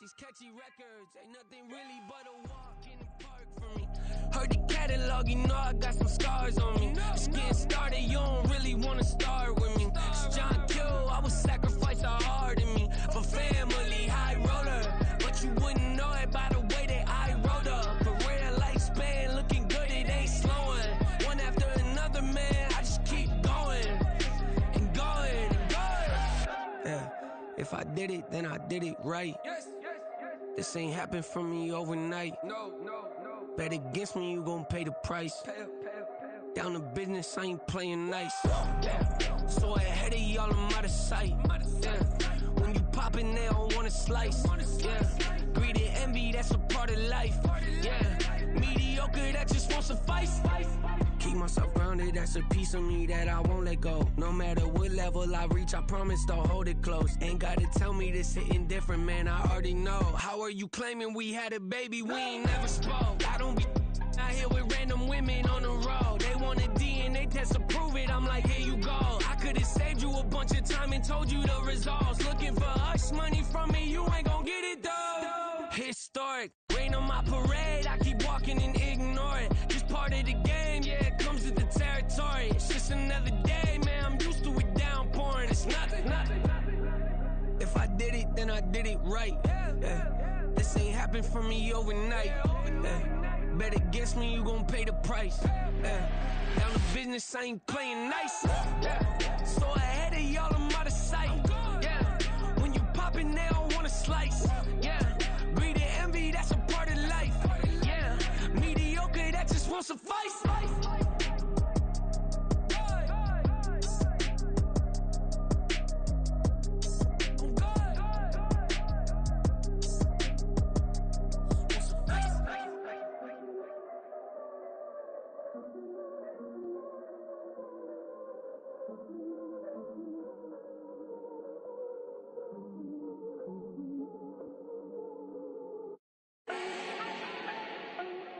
these catchy records. Ain't nothing really but a walk in the park for me. Heard the catalog, you know I got some scars on me. Just getting started, you don't really wanna start with me. It's John Q, I would sacrifice a heart in me for family, high roller. But you wouldn't know it by the way that I wrote up. Career lifespan, looking good, it ain't slowing. One after another, man, I just keep going and going and going. Yeah, if I did it, then I did it right. This ain't happened for me overnight. No. Bet against me, you gon' pay the price. Down to business, I ain't playing nice. Yeah. So ahead of y'all, I'm out of sight. Yeah. When you poppin', they don't wanna slice. Yeah. Greed and envy, that's a part of life. Yeah. Mediocre, that just won't suffice. Keep myself grounded, that's a piece of me that I won't let go. No matter what level I reach, I promise to hold it close. Ain't gotta tell me this hitting different, man, I already know. How are you claiming we had a baby, we ain't never spoke? I don't be out here with random women on the road. They want a DNA test to prove it, I'm like, here you go. I could've saved you a bunch of time and told you the results. Looking for hush money from me, you ain't gon' get it though. Historic, rain on my parade, I keep walking and ignore it. Just part of the game, yeah, it comes with the territory. It's just another day, man, I'm used to it downpouring. It's nothing. If I did it, then I did it right. Yeah. This ain't happened for me overnight. Yeah. Bet against me, you gon' pay the price. Yeah. Down to business, I ain't playing nice. Yeah. So ahead of y'all, I'm out of sight. Yeah. When you poppin', they don't wanna slice. Yeah. Greed and envy, that's a part of life. Yeah. Mediocre, that just won't suffice.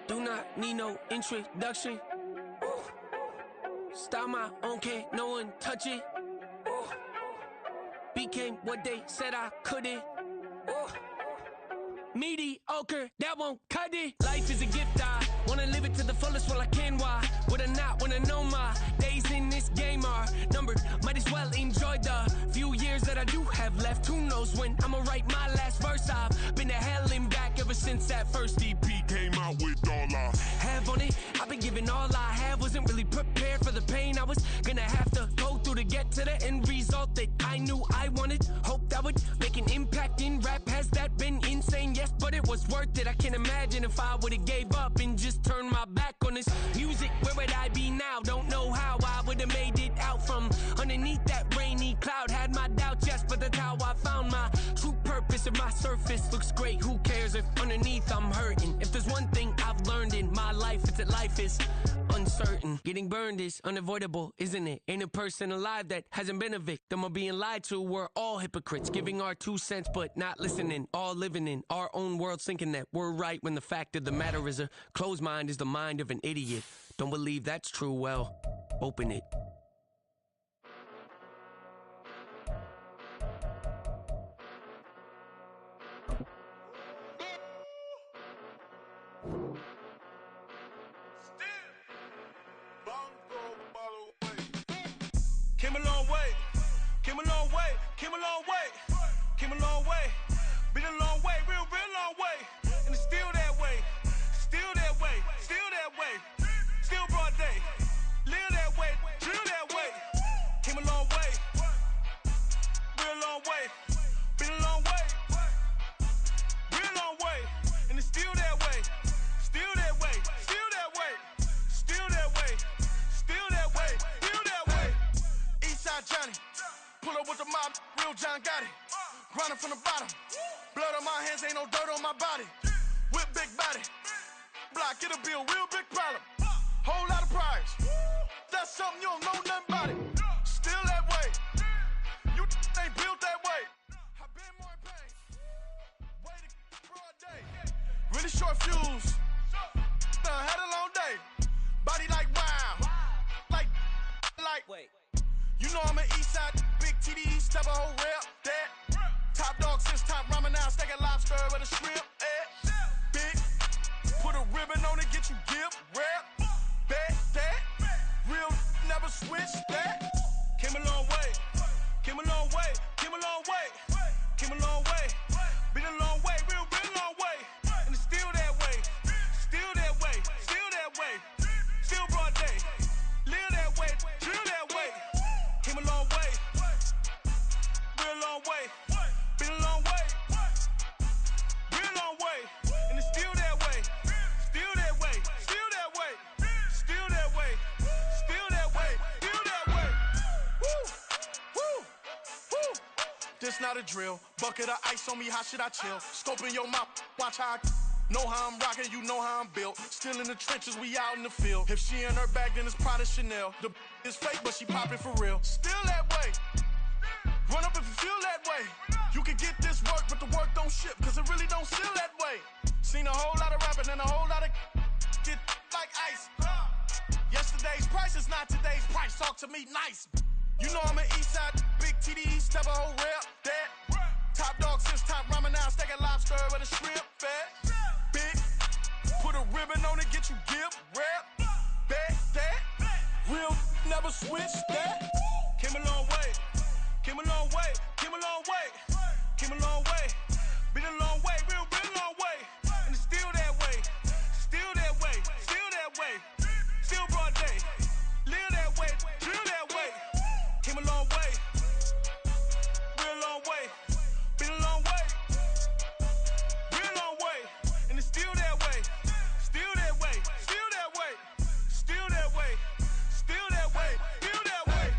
Do not need no introduction. Start my own, can't no one touch it. Became what they said I couldn't. Mediocre, that won't cut it. Life is a gift, I wanna live it to the fullest while I can. Why would I not wanna know my days in this game are numbered? Might as well enjoy the few years that I do have left. Who knows when I'ma write my last verse? I've been to hell and back ever since that first EP came out with all I have on it. I've been giving all I have, wasn't really prepared for the pain I was gonna have to go through to get to the end result that I knew I wanted. Hoped I would make an impact in rap. Has that been insane? Yes, but it was worth it. I can't imagine if I would've gave up and just turned my back on this music. Where would I be now? Don't know how I would've made it out from underneath that rainy cloud. Had my doubts, yes, but that's how I found my true purpose. If my surface looks great, who cares if underneath I'm hurting? If there's one thing I've learned in my life, it's that life is uncertain. Getting burned is unavoidable, isn't it? Ain't a person alive that hasn't been a victim of being lied to. We're all hypocrites, giving our 2 cents but not listening. All living in our own world, thinking that we're right when the fact of the matter is a closed mind is the mind of an idiot. Don't believe that's true? Well, open it. Came a long way, came a long way, came a long way, came a long way, been a long way, real long way, and it's still that way, still that way, still that way, still broad day, live that way, drill that way, came a long way, real long way, been a long way, real long way, and it's still that way, still that way, still that way, still that way, still that way, still that way. Eastside Johnny, pull up with the mob, real John Gotti. Grinding from the bottom, blood on my hands, ain't no dirt on my body. Whip big body, block, it'll be a real big problem. Whole lot of priors, that's something you don't know nothing about it. Still that way, you ain't built that way. I've been more in pain, way to broad day. Really short fuse, had a long day. Body like wow, like, wait. You know I'm an Eastside, big TDE, step a whole rep, that. Top dog since top ramen now, steak and lobster with a that's not a drill. Bucket of ice on me, how should I chill? Scope in your mouth, watch how I know how I'm rocking, you know how I'm built. Still in the trenches, we out in the field. If she in her bag, then it's Prada Chanel. The is fake, but she poppin' for real. Still that way. Run up if you feel that way. You can get this work, but the work don't ship, cause it really don't feel that way. Seen a whole lot of rapping and a whole lot of get like ice. Yesterday's price is not today's price. Talk to me nice. You know I'm an east side, big TDE, step a whole rep, that. Top dog since top ramen now, steak and lobster with a shrimp fat. Big, put a ribbon on it, get you gift, rap, back, that. Real, never switch that. Came a long way, came a long way, came a long way, came a long way. Been a long way, real long way. And it's still that way, still that way, still that way. Still broad day, live that way, drill that way. Came a long way, real long way. Been a long way, real long way. And it's still that way, still that way, still that way, still that way, still that way, still that way.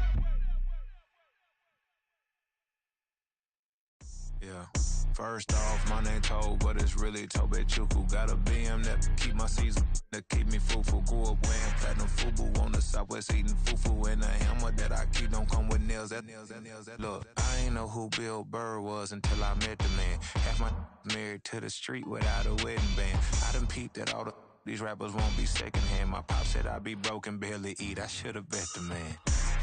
Yeah. First off, my name Tobe, but it's really Tobe Chuku. Got a BM that keep my season, that keep me fufu. Grew up wearing platinum fubu on the Southwest eating fufu. And a hammer that I keep don't come with nails. Look, I ain't know who Bill Burr was until I met the man. Half my married to the street without a wedding band. I done peeped that all these rappers won't be secondhand. My pop said I'd be broken, barely eat. I should've bet the man.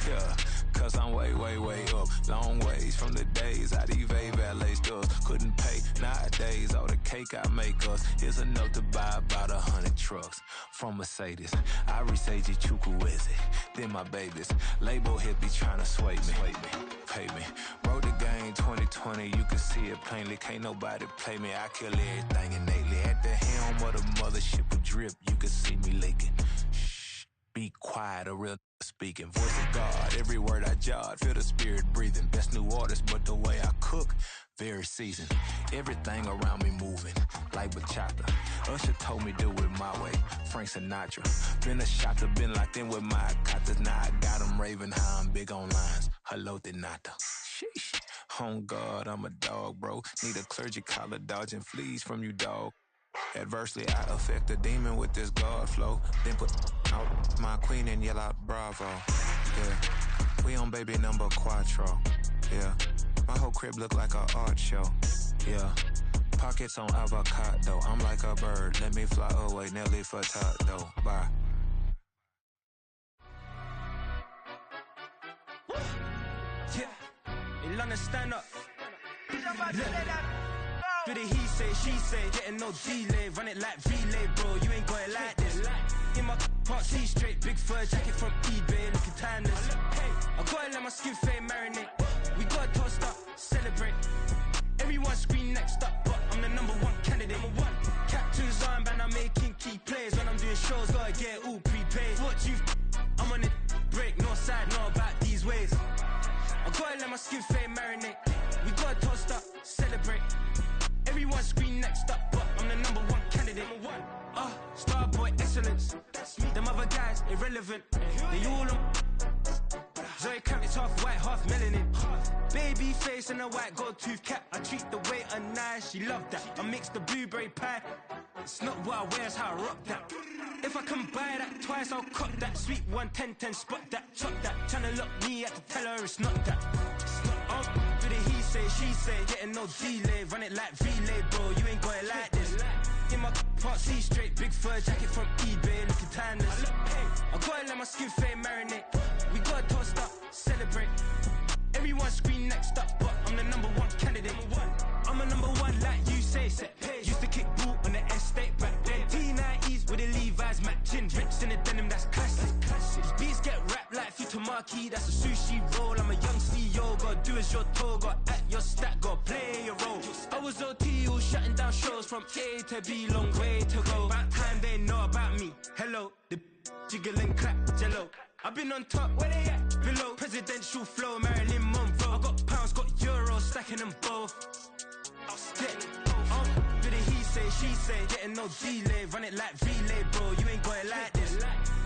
Yeah, cause I'm way up. Long ways from the days I evade valet stores. Couldn't pay nowadays. All the cake I make us is enough to buy about 100 trucks from Mercedes. I resage Chukwueze, then my babies. Label hit be trying to sway me. Pay me. Wrote the game 2020, you can see it plainly. Can't nobody play me. I kill everything innately. At the helm of the mothership with drip, you can see me leaking. Shh, be quiet, a real speaking. Voice of God, every word I jot. Feel the spirit breathing. Best new artist, but the way I cook, very seasoned. Everything around me moving, like bachata. Usher told me do it my way. Frank Sinatra. Been a shotter, been locked in with my katas. Now I got them raving how I'm big on lines. Hello, Denata. Sheesh. On God, I'm a dog, bro. Need a clergy collar, dodging fleas from you, dog. Adversely, I affect the demon with this God flow. Then put out my queen and yell out bravo. Yeah, we on baby number quattro. Yeah, my whole crib look like an art show. Yeah, pockets on avocado. I'm like a bird, let me fly away. Nelly Furtado, bye. Yeah, in London, stand up. Do the he say, she say, getting no delay. Run it like relay, bro, you ain't got it like this. In my can't see straight, big fur jacket from eBay, looking timeless. I gotta let my skin fade marinate. We gotta toast up, celebrate. Everyone scream next up, but I'm the number one candidate. Captain's armband, I'm making key plays. When I'm doing shows, gotta get it all prepaid. What you I'm on it, break, no side, no about these ways. I gotta let my skin fade marinate. We gotta toast up, celebrate. Everyone scream next up, but I'm the number one candidate. Starboy excellence. Them other guys irrelevant. They all on. Zoe Camp, it's half white, half melanin. Baby face and a white gold tooth cap. I treat the waiter nice, she love that. I mix the blueberry pie. It's not what I wear, it's how I rock that. If I can buy that twice, I'll cop that. Sweet 110, spot that, chop that. Tryna lock me, I have to tell her it's not that. Do the he say, she say, getting no delay. Run it like relay, bro, you ain't got it like this. In my can't see straight, big fur jacket from eBay, looking timeless. I gotta let my skin fade marinate. We gotta toast up, celebrate. Everyone scream next up, but I'm the number one candidate. I'm a number one like you say, set page. Used to kick boot on the estate back then. T90s with the Levi's matching. Rips in the denim, that's classic. These beats get wrapped like Futamaki, that's a sushi roll. I'm a young CEO, gotta do as you're told. Gotta act your stat, gotta play your role. I was OT, all shutting down shows from A to B, long way to go. About time they know about me. Hello, the jiggle and clap, jello. I've been on top, where they at? Below, presidential flow, Marilyn Monroe. I got pounds, got euros, stacking them both. Do the he say, she say, getting no delay. Run it like relay, bro, you ain't got it like this.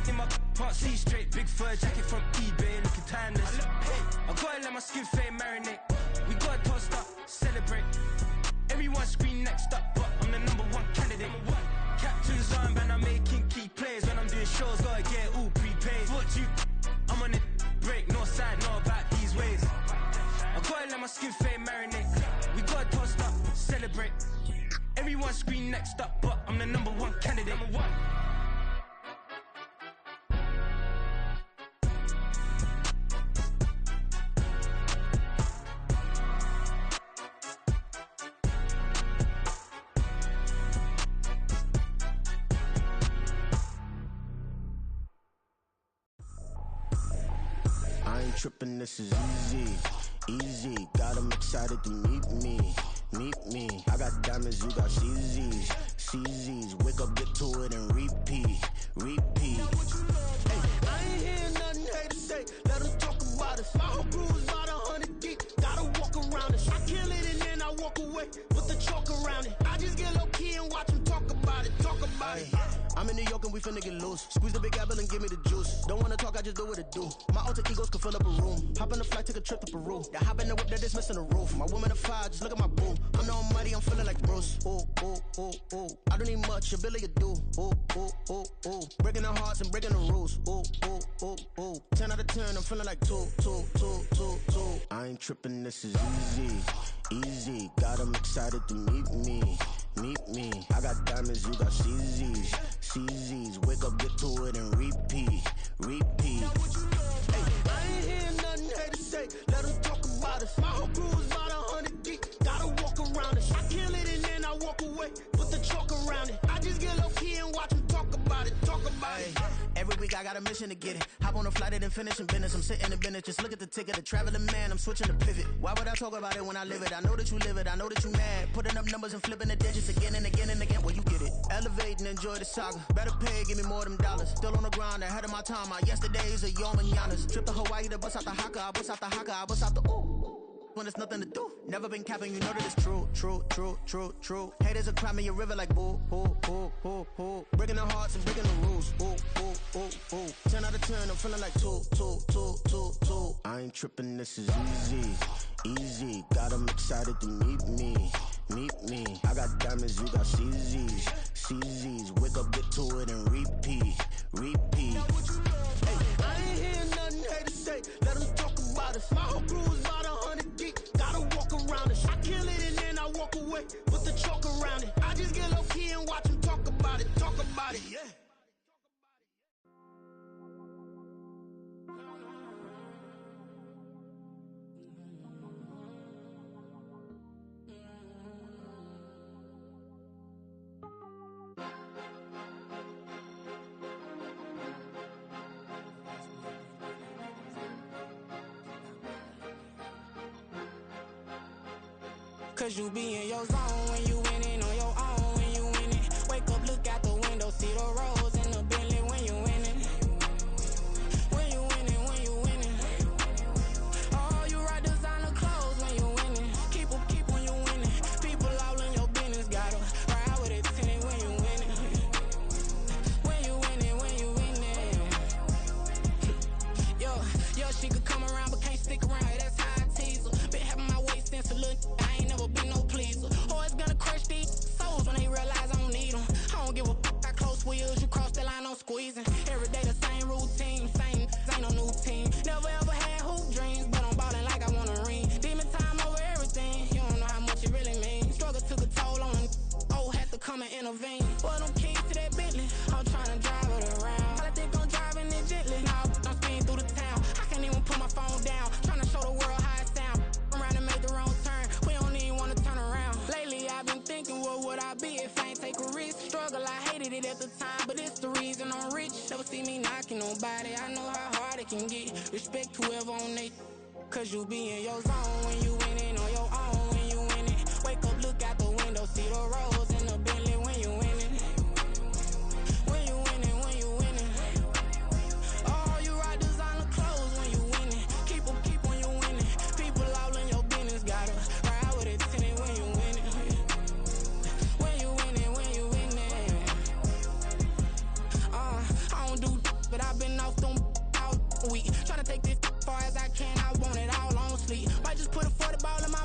In my can't see straight, big fur jacket from eBay, looking timeless. I gotta let my skin fade marinate. We got tossed up, celebrate. Everyone scream next up, but I'm the #1 candidate. Captain's armband, I'm making key plays. When I'm doing shows, gotta get it all prepaid. What you, I'm on it, break, no side, no about these ways. I gotta let my skin fade marinate. We got tossed up, celebrate. Everyone scream next up, but I'm the #1 candidate. I ain't trippin', this is easy, easy. Got 'em excited to meet me, meet me. I got diamonds, you got CZs, CZs. Wake up, get to it and repeat, repeat. Hey, I ain't hear nothing haters say, let them talk about us. My whole crew is about 100 deep, gotta walk around us. I kill it and then I walk away, put the chalk around it. I just get low key and watch them talk about it, talk about it. I'm in New York and we finna get loose. Squeeze the big apple and give me the juice. Don't wanna talk, I just do what it do. My alter egos can fill up a room. Hop on the flight, take a trip to Peru. That hop in the whip that is missing the roof. My woman a fire, just look at my boo. I'm the almighty, I'm feeling like Bruce. Ooh, ooh, ooh, ooh. I don't need much, your Billy you do. Ooh, ooh, ooh, ooh. Breaking the hearts and breaking the rules. Ooh, ooh, ooh, ooh. 10 out of 10, I'm feeling like 2, 2, 2, 2, 2. I ain't tripping, this is easy, easy. Got 'em excited to meet me, meet me. I got diamonds, you got CZs, CZs. Wake up, get to it and repeat, repeat. Hey, I ain't hear nothing haters say, let them talk about us. My whole crew is about 100 deep, gotta walk around us. I kill it and then I walk away, put the chalk around it. I just get low key and watch them talk about it, talk about it. Every week I got a mission to get it. Hop on a flight and then finish in business. I'm sitting in business, just look at the ticket. A traveling man, I'm switching to pivot. Why would I talk about it when I live it? I know that you live it, I know that you mad. Putting up numbers and flipping the digits again and again and again. Well, you get it. Elevate and enjoy the saga. Better pay, give me more than dollars. Still on the grind, ahead of my time. My yesterdays are your mananas. Trip to Hawaii to bust out the haka. I bust out the haka, I bust out the ooh. When there's nothing to do. Never been capping, you know that it's true, true, true, true, true. Haters are crying me a river like boo, boo, boo, boo, boo. Breaking the hearts and breaking the rules. Ooh, ooh, ooh, ooh. 10 out of 10, I'm feeling like 2, 2, 2, 2, 2. I ain't tripping, this is easy, easy. Got 'em excited to meet me, meet me. I got diamonds, you got CZs, CZs. Wake up, get to it and repeat, repeat. Hey, I ain't hear nothing haters say, let them talk about us. My whole crew is about 100 deep, gotta walk around us. I kill it and then I walk away, put the chalk around it. I just get low key and watch them talk about it, talk about it, yeah. Cause you be in your zone when you winning on your own when you winning. Wake up, look out the window, see the rose in the Bentley when you winning. When you winning, when you winning. Oh, you ride designer clothes when you winning. Keep when you winning. People all in your business, gotta ride with it tinted when you winning. When you winning, when you winning. Yo, she could come around but can't stick around. That's how I tease her. Been having my waist since a little. Been no pleaser. Always gonna crush these souls when they realize I don't need them. I don't give a f***, I close wheels, you cross the line, I'm squeezing. Every day the same routine, same, ain't no new team. Never ever had hoop dreams, but I'm ballin' like I want a ring. Demon time over everything, you don't know how much it really means. Struggle took a toll on them, oh, had to come and intervene. Boy, them keys to that Bentley, I'm tryna drive it around. I think I'm driving it gently, now I'm speeding through the town. I can't even put my phone down, tryna show the world how it sound. Around and make the wrong turn, we don't even wanna turn around. Lately I've been thinking, what would I be if I ain't take a risk? Struggle, I hated it at the time, but it's the reason I'm rich. Never see me knocking nobody, I know how hard it can get. Respect whoever on they, cause you be in your zone when you winning on your own when you winning. Wake up, look out the window, see the rose in the Bentley when you winning. When you winning, when you winning. Oh, you ride designer clothes when you winning. Keep when you winning. People all in your business, gotta ride with it tinted when you winning. When you winning, when you winning. I don't do but I've been off them all week. Tryna take this far as I can, I want it all on sleep. Might just put a 40 ball in my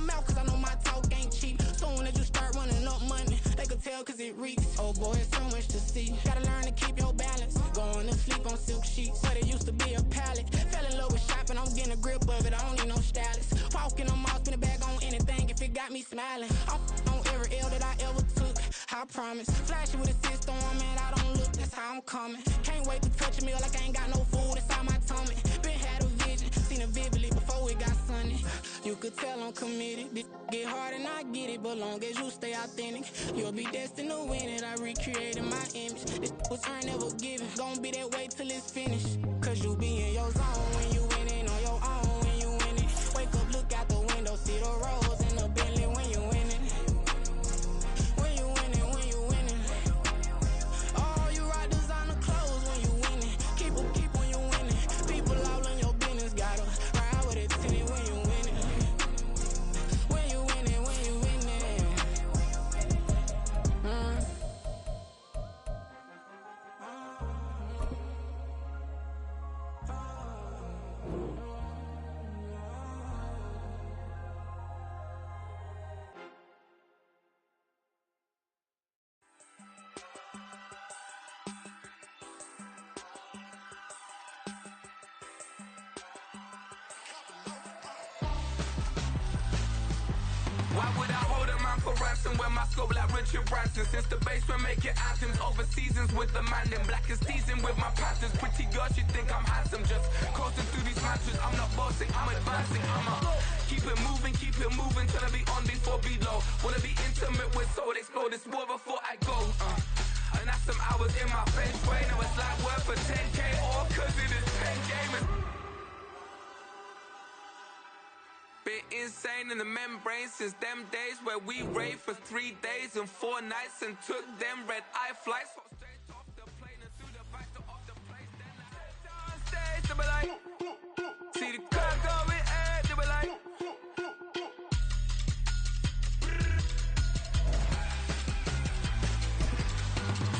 see. Gotta learn to keep your balance. Going to sleep on silk sheets, but it used to be a pallet. Fell in love with shopping, I'm getting a grip of it. I don't need no stylist. Walking on mouth, spin a bag on anything if it got me smiling. I'm on every L that I ever took, I promise. Flashing with a system, man, I don't look, that's how I'm coming. Can't wait to touch a meal like I ain't got no food inside my tummy. Been had a vision, seen it vividly before it got sunny. You could tell I'm committed. This get hard and I get it, but long as you stay authentic, you'll be destined to win it. I recreated my image. This was earned, never given. Gonna be that way till it's finished. Cause you be in your zone when you winning on your own when you win it. Wake up, look out the window, see the rose and the Bentley when you winning. When you winning, when you winning. Oh, you rock designer clothes when you winning. Keep when you winning. People all in your business, gotta ride with it till when you winning. When you winning, when you winning. Why would I hold a man for ransom when my scope like Richard Branson? Since the basement making anthems over seasons with the man in black is teasing with my patterns. Pretty girls, you think I'm handsome, just coasting through these matches. I'm not bossing, I'm advancing. Keep it moving till I be on before below. Wanna be intimate with soul, explore this war before I go. And that's some hours in my bench way. Now it's like work for 10K, all cause it is 10 gamers. Been insane in the membrane since them days where we raved for 3 days and 4 nights and took them red eye flights. So straight off the plane and through the back door of the place. Then I stepped on stage, they be like, see the crowd going air, they be like.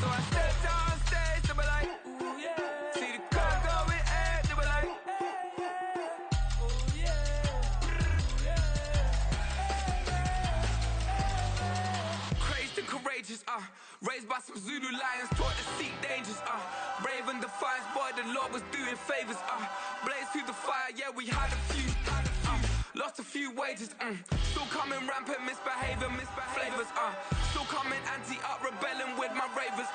So I stepped on stage, they be like, ooh yeah. See the crowd going air, they be like. Courageous, raised by some Zulu lions, taught to seek dangers, brave and defiant, boy, the Lord was doing favors, blaze through the fire, yeah, we had a few, lost a few wages, still coming rampant, misbehaving, flavors, still coming anti-up, rebelling with my ravers,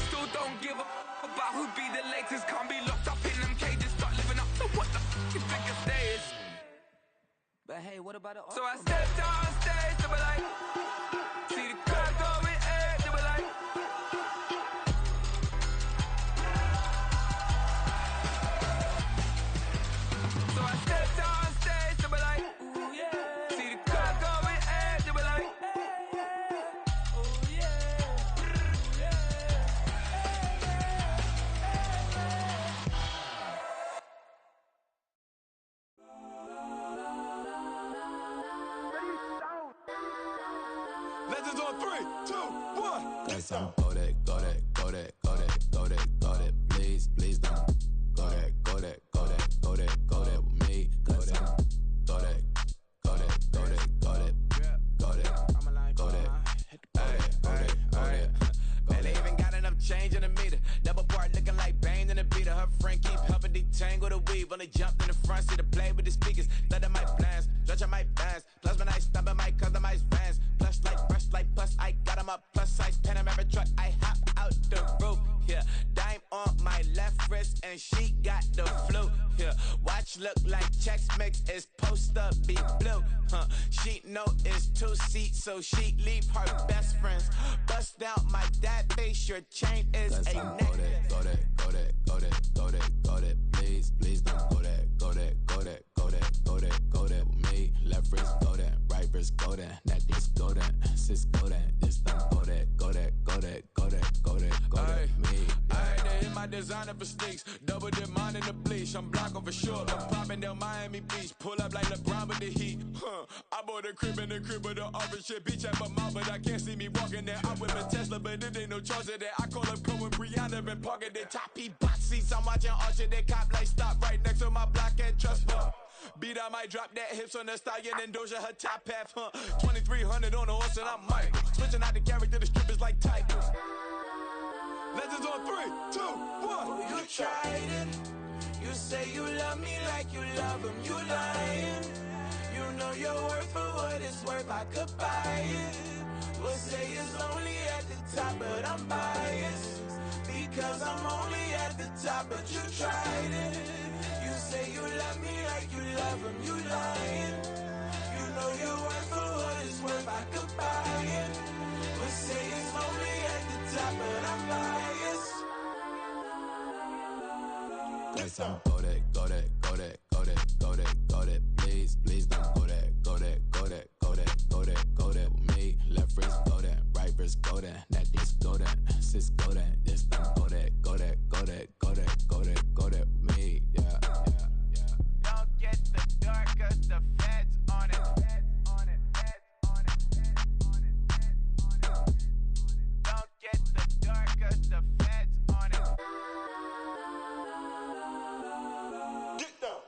still don't give a about who be the latest, can't be locked up in them cages, start living up to what the you think a day is. But hey, what about it? So I stepped on stage, they were like, see the crowd going air, they were like. So I stepped on stage, they were like, ooh yeah. See the crowd going air, they were like. Oh yeah. Legends on 3, 2, 1. Got some go that, go that, go that, go that, go that, go that. Please, please don't go that, go that, go that, go that, go that with me. Go that, go that, go that, go that, go that, go that, go that. Man, they even got enough change in the meter. Double part looking like Bane in the beater. Her friend keep helping detangle the weave. Only jumped in the front seat to play with the speakers. Let them might blast, stretch my bands. Plus when I stop at my customized vans. Plus like brush like plus I got them up. Plus size Panamera truck. I hop out the roof. Yeah, dime on my left wrist and she got the flu. Yeah, watch look like Chex Mix is post up be blue. She know it's 2 seats, so she leave her best friends. Bust down my dad face. Your chain is a necklace. Go that, go that, go that, go that, go that. Please, please don't go that, go that, go that, go that, go that, go that with me. Left wrist go that, right wrist go that, necklace go that, sis go that, this don't go that, go that, go that, go that, go that, go that with me. I had to hit my designer for sneaks, double dip mine in the bleach. I'm blocking for sure. I'm popping down Miami Beach, pull up like LeBron with the heat. I bought a crib in the crib with the orange shit. Beach at my mouth, but I can't see me walking there. I'm with a Tesla, but it ain't no charge of that. I call up Cohen, Brianna, and parking the top box seats. I'm watching Archer, they cop like stop right next to my block and trust fund. Beat, I might drop that hips on the stallion and Doja her top half, 2300 on the horse and I'm Mike. Switching out the character, the strippers like tigers. like you love him, you lying. You know your worth for what it's worth, I could buy it. We'll say it's lonely at the top, but I'm biased. Because I'm only at the top, but you tried it. You say you love me like you love him, you lying. You know your worth for what it's worth, I could buy it. We'll say it's lonely at the top, but I'm biased. Guess I'm go that, go that, go that, go that, go that, go that. Please, please don't go that, go that, go that, go that, go that, go that with me. Left wrist go that, right wrist go that, that this go that, sis go that, this don't go that, go that, go that, go that, go that, go that with me. Yeah, yeah, yeah. Don't get the dark, cause the feds on it. Don't get the dark, cause the feds on it. Get down.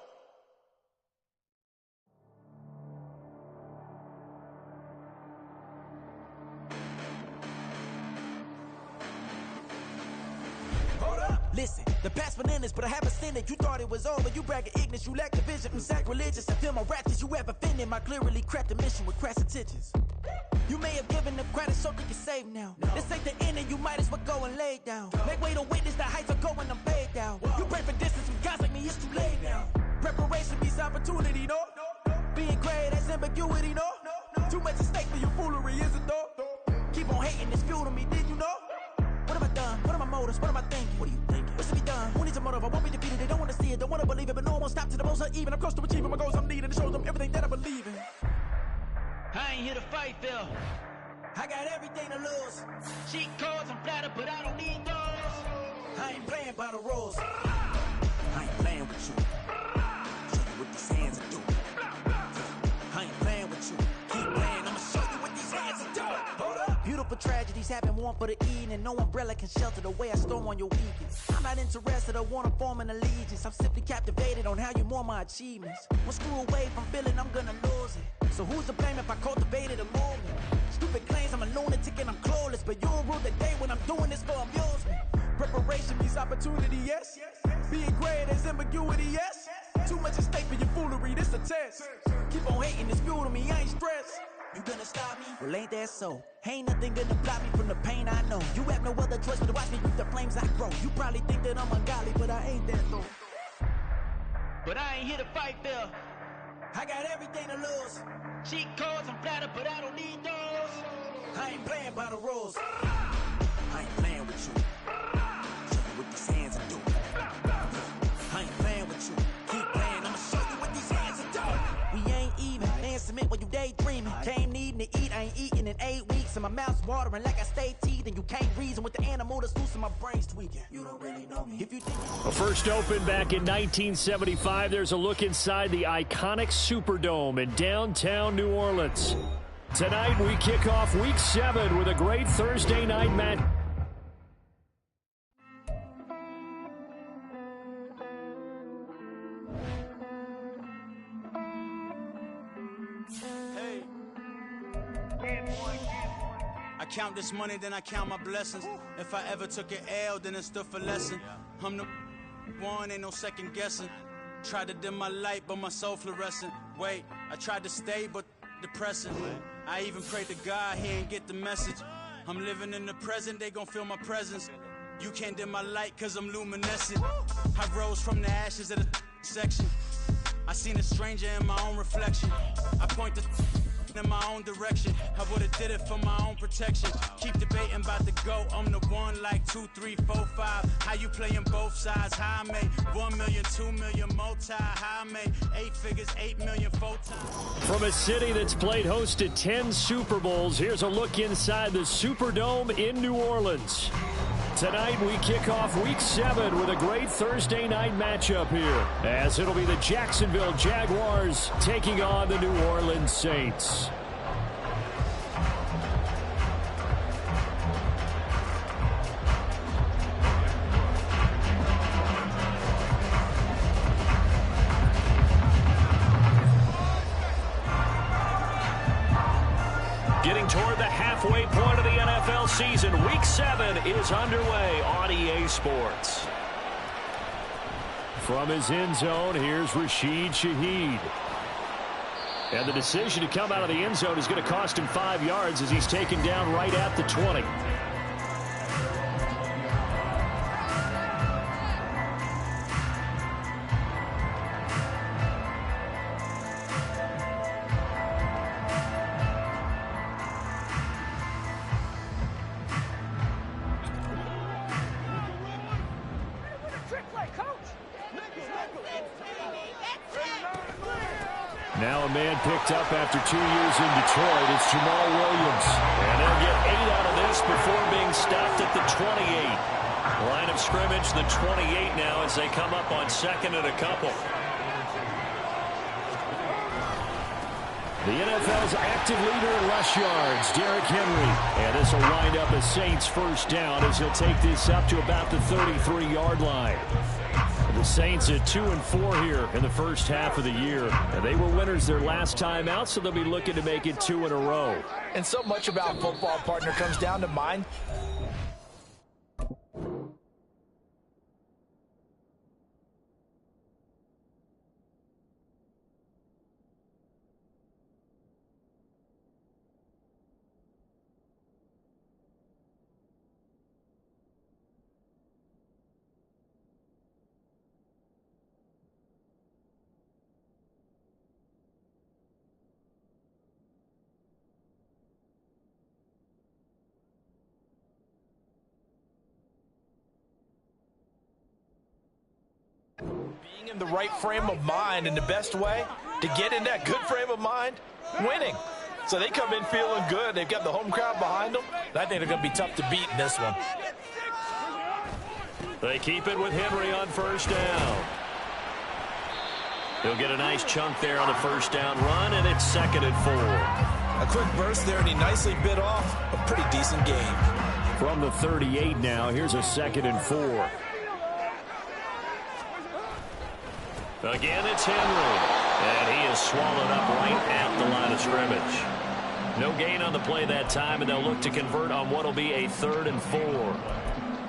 Listen, the past bananas, but I haven't seen it. You thought it was over, you bragging ignorance, you lack the vision. I'm sacrilegious, I feel my ratchets, you have offended my clearly crafted mission with crass intentions. You may have given them credit so they can save now. This ain't the end and you might as well go and lay down. Make way to witness the heights are going, I'm paid down. You pray for distance from guys like me, it's too late now. Preparation means opportunity, no? Being great, that's ambiguity, no? Too much at stake for your foolery, is it though? Keep on hating, it's fuel to me, did you know? What have I done? What are my motives? What am I thinking? What are you thinking? What's to be done? Who needs a motive? I won't be defeated. They don't want to see it, don't want to believe it, but no one will stop to the most even. I'm close to achieving my goals I'm needing to show them everything that I believe in. I ain't here to fight, Phil. I got everything to lose. Cheat codes, I'm flattered, but I don't need those. I ain't playing by the rules. I ain't playing with you. Show you what these hands are doing. I ain't playing with you. Keep playing, I'ma show you what these hands are doing. Hold up. Beautiful tragedies happen, one for the evening. No umbrella can shelter the way I storm on your weekends. I'm not interested, I wanna form an allegiance. I'm simply captivated on how you more my achievements. One screw away from feeling I'm gonna lose it. So who's to blame if I cultivated a movement? Stupid claims I'm a lunatic and I'm clueless, but you'll rule the day when I'm doing this for amusement. Preparation means opportunity, yes. Being great is ambiguity, yes. Too much at stake for your foolery, this a test. Keep on hating, it's fuel to me, I ain't stressed. You gonna stop me? Well, ain't that so? Ain't nothing gonna block me from the pain I know. You have no other choice but to watch me with the flames I grow. You probably think that I'm ungodly, but I ain't that though. But I ain't here to fight, Phil. I got everything to lose. Cheat codes, I'm flattered, but I don't need those. I ain't playing by the rules. I ain't playing with you. Show you what these hands are doing. I ain't playing with you. Keep playing, I'ma show you what these hands are doing. We ain't even. Man, submit when you daydreaming. Came needing to eat, I ain't eating in 8 weeks. And my mouth's watering like I stay teeth. And you can't reason with the animal that's loose and my brain's tweaking. You don't really know me. If you think A first opened back in 1975, there's a look inside the iconic Superdome in downtown New Orleans. Tonight, we kick off Week 7 with a great Thursday night match. I count this money, then I count my blessings. If I ever took an L, then it stood for lesson. I'm the one, ain't no second guessing. Tried to dim my light, but my soul fluorescent. Wait, I tried to stay, but depressing. I even prayed to God, he ain't get the message. I'm living in the present, they gon' feel my presence. You can't dim my light, cause I'm luminescent. I rose from the ashes of the section. I seen a stranger in my own reflection. I point the in my own direction. I would've did it for my own protection. Keep debating about the GOAT. I'm the one like 2, 3, 4, 5. How you playing both sides? How I made 1 million, 2 million, multi. How I made 8 figures, 8 million, 4 times. From a city that's played host to 10 Super Bowls, here's a look inside the Superdome in New Orleans. Tonight, we kick off Week 7 with a great Thursday night matchup here, as it'll be the Jacksonville Jaguars taking on the New Orleans Saints. Getting toward the halfway point of the NFL season, Week 7 is underway on EA Sports. From his end zone, here's Rashid Shaheed. And the decision to come out of the end zone is going to cost him 5 yards as he's taken down right at the 20. Now a man picked up after 2 years in Detroit. It's Jamal Williams. And they'll get 8 out of this before being stopped at the 28. Line of scrimmage, the 28 now as they come up on second and a couple. The NFL's active leader in rush yards, Derrick Henry. And this will wind up a Saints first down as he'll take this up to about the 33-yard line. The Saints at 2-4 here in the first half of the year. And they were winners their last time out, so they'll be looking to make it 2 in a row. And so much about football, partner, comes down to mind. Being in the right frame of mind, and the best way to get in that good frame of mind, winning. So they come in feeling good. They've got the home crowd behind them. And I think they're going to be tough to beat in this one. They keep it with Henry on first down. He'll get a nice chunk there on the first down run, and it's 2nd and 4. A quick burst there, and he nicely bit off a pretty decent game. From the 38 now, here's a 2nd and 4. Again, it's Henry. And he is swallowed up right at the line of scrimmage. No gain on the play that time, and they'll look to convert on what will be a 3rd and 4.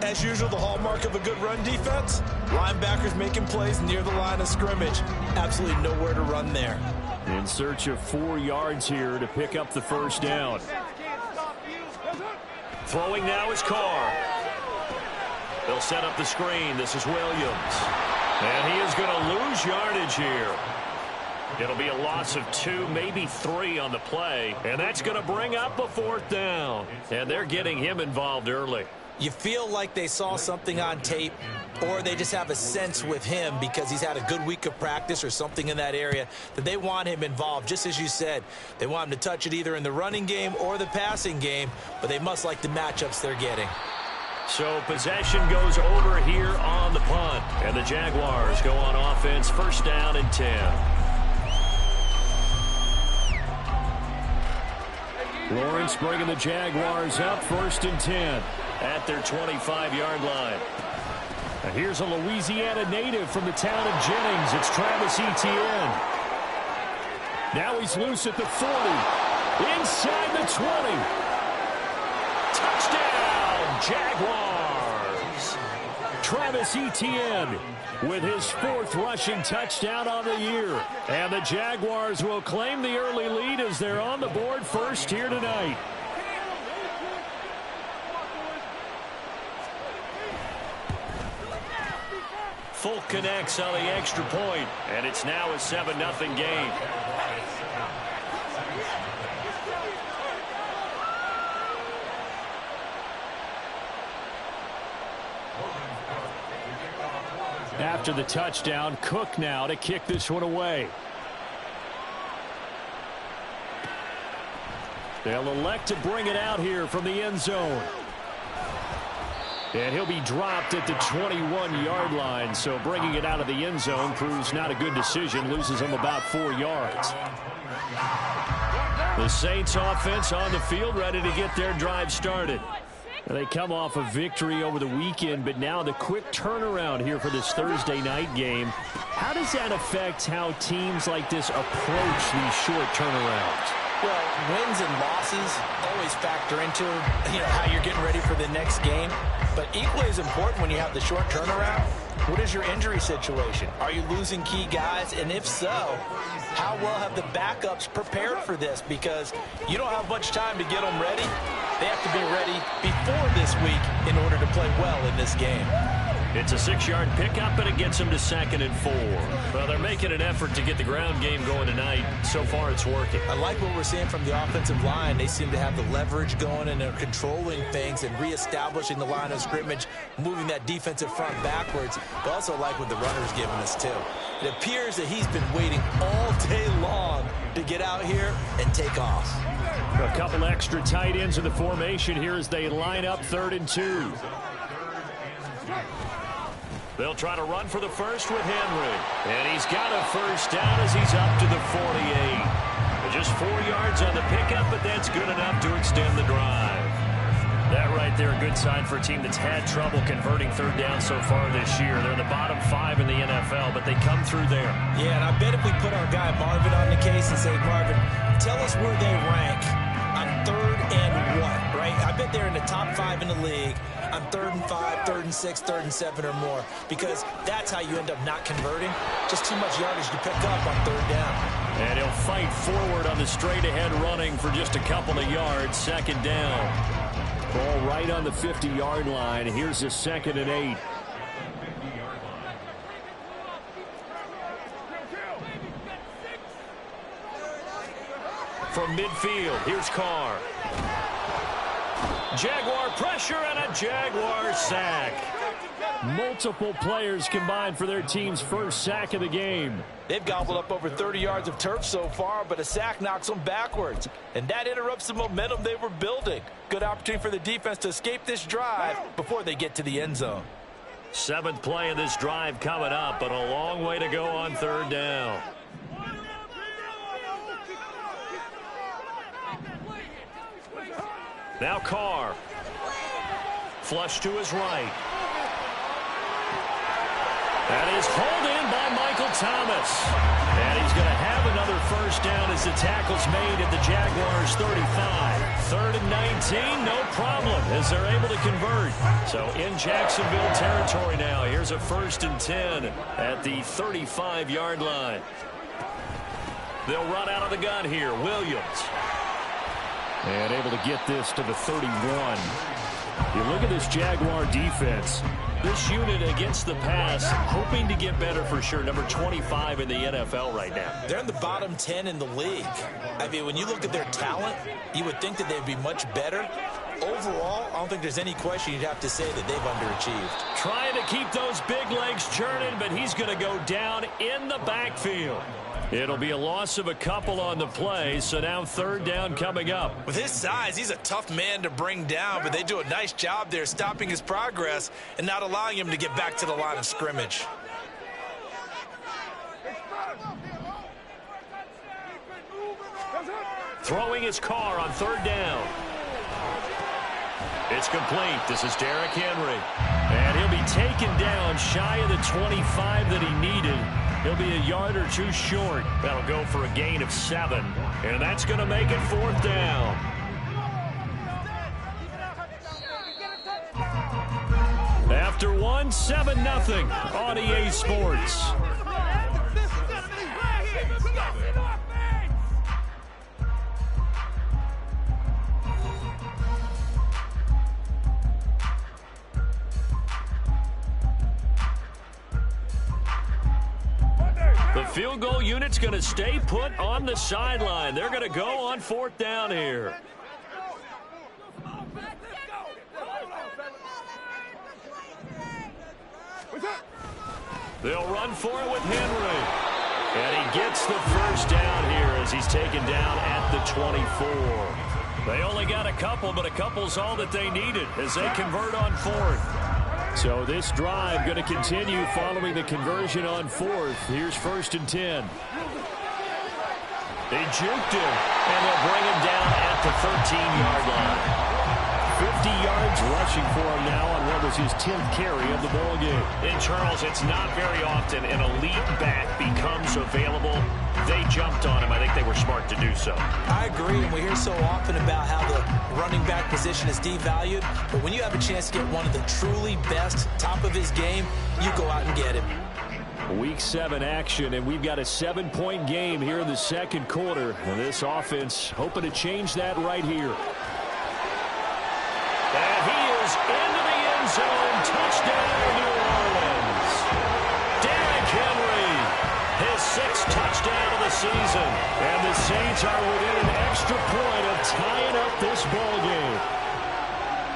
As usual, the hallmark of a good run defense, linebackers making plays near the line of scrimmage. Absolutely nowhere to run there. In search of 4 yards here to pick up the first down. Throwing now is Carr. They'll set up the screen. This is Williams. And he is going to lose yardage here. It'll be a loss of 2, maybe 3 on the play. And that's going to bring up a 4th down. And they're getting him involved early. You feel like they saw something on tape, or they just have a sense with him because he's had a good week of practice or something in that area that they want him involved. Just as you said, they want him to touch it either in the running game or the passing game, but they must like the matchups they're getting. So possession goes over here on the punt. And the Jaguars go on offense, first down and 10. Lawrence bringing the Jaguars up, 1st and 10 at their 25-yard line. Now here's a Louisiana native from the town of Jennings. It's Travis Etienne. Now he's loose at the 40. Inside the 20. Touchdown, Jaguars. Travis Etienne with his 4th rushing touchdown on the year. And the Jaguars will claim the early lead as they're on the board first here tonight. Folk connects on the extra point, and it's now a 7-0 game. After the touchdown, Cook now to kick this one away. They'll elect to bring it out here from the end zone. And he'll be dropped at the 21-yard line, so bringing it out of the end zone proves not a good decision, loses him about 4 yards. The Saints offense on the field, ready to get their drive started. They come off a victory over the weekend, but now the quick turnaround here for this Thursday night game. How does that affect how teams like this approach these short turnarounds? Well, wins and losses always always factor into how you're getting ready for the next game. But equally as important when you have the short turnaround, what is your injury situation? Are you losing key guys? And if so, how well have the backups prepared for this? Because you don't have much time to get them ready. They have to be ready before this week in order to play well in this game. It's a 6-yard pickup, and it gets them to 2nd and 4. Well, they're making an effort to get the ground game going tonight. So far, it's working. I like what we're seeing from the offensive line. They seem to have the leverage going, and they're controlling things and reestablishing the line of scrimmage, moving that defensive front backwards. But also like what the runner's giving us, too. It appears that he's been waiting all day long to get out here and take off. A couple extra tight ends in the formation here as they line up 3rd and 2. They'll try to run for the first with Henry. And he's got a first down as he's up to the 48. Just 4 yards on the pickup, but that's good enough to extend the drive. That right there, a good sign for a team that's had trouble converting 3rd down so far this year. They're in the bottom 5 in the NFL, but they come through there. Yeah, and I bet if we put our guy Marvin on the case and say, Marvin, tell us where they rank on 3rd and 1, right? I bet they're in the top 5 in the league on 3rd and 5, 3rd and 6, 3rd and 7 or more, because that's how you end up not converting. Just too much yardage to pick up on 3rd down. And he'll fight forward on the straight-ahead running for just a couple of yards. 2nd down. Ball right on the 50-yard line. Here's a 2nd and 8. From midfield, here's Carr. Jaguar pressure and a Jaguar sack. Multiple players combined for their team's first sack of the game. They've gobbled up over 30 yards of turf so far, but a sack knocks them backwards. And that interrupts the momentum they were building. Good opportunity for the defense to escape this drive before they get to the end zone. 7th play of this drive coming up, but a long way to go on 3rd down. Now Carr. Flush to his right. That is hauled in by Michael Thomas. And he's going to have another first down as the tackle's made at the Jaguars' 35. 3rd and 19, no problem, as they're able to convert. So in Jacksonville territory now. Here's a 1st and 10 at the 35-yard line. They'll run out of the gun here. Williams. And able to get this to the 31. You look at this Jaguar defense. This unit against the pass, hoping to get better for sure. Number 25 in the NFL right now. They're in the bottom 10 in the league. I mean, when you look at their talent, you would think that they'd be much better. Overall, I don't think there's any question you'd have to say that they've underachieved. Trying to keep those big legs churning, but he's going to go down in the backfield. It'll be a loss of a couple on the play, so now 3rd down coming up. With his size, he's a tough man to bring down, but they do a nice job there stopping his progress and not allowing him to get back to the line of scrimmage. Throwing his Carr on 3rd down. It's complete. This is Derrick Henry. And he'll be taken down shy of the 25 that he needed. He'll be a yard or two short. That'll go for a gain of 7. And that's going to make it 4th down. After 1, 7-0 on EA Sports. The field goal unit's going to stay put on the sideline. They're going to go on 4th down here. They'll run for it with Henry. And he gets the first down here as he's taken down at the 24. They only got a couple, but a couple's all that they needed as they convert on 4th. So this drive going to continue following the conversion on 4th. Here's 1st and 10. They juked him, and they'll bring him down at the 13-yard line. 50 yards rushing for him now on what was his 10th carry of the ball game. And, Charles, it's not very often an elite back becomes available they jumped on him, I think they were smart to do so. I agree, and we hear so often about how the running back position is devalued, but when you have a chance to get one of the truly best, top of his game, you go out and get him. Week 7 action, and we've got a 7-point game here in the second quarter. And this offense hoping to change that right here. And he is into the end zone. Touchdown, New Orleans. Derrick Henry, his 6th touchdown of the season. And the Saints are within an extra point of tying up this ball game.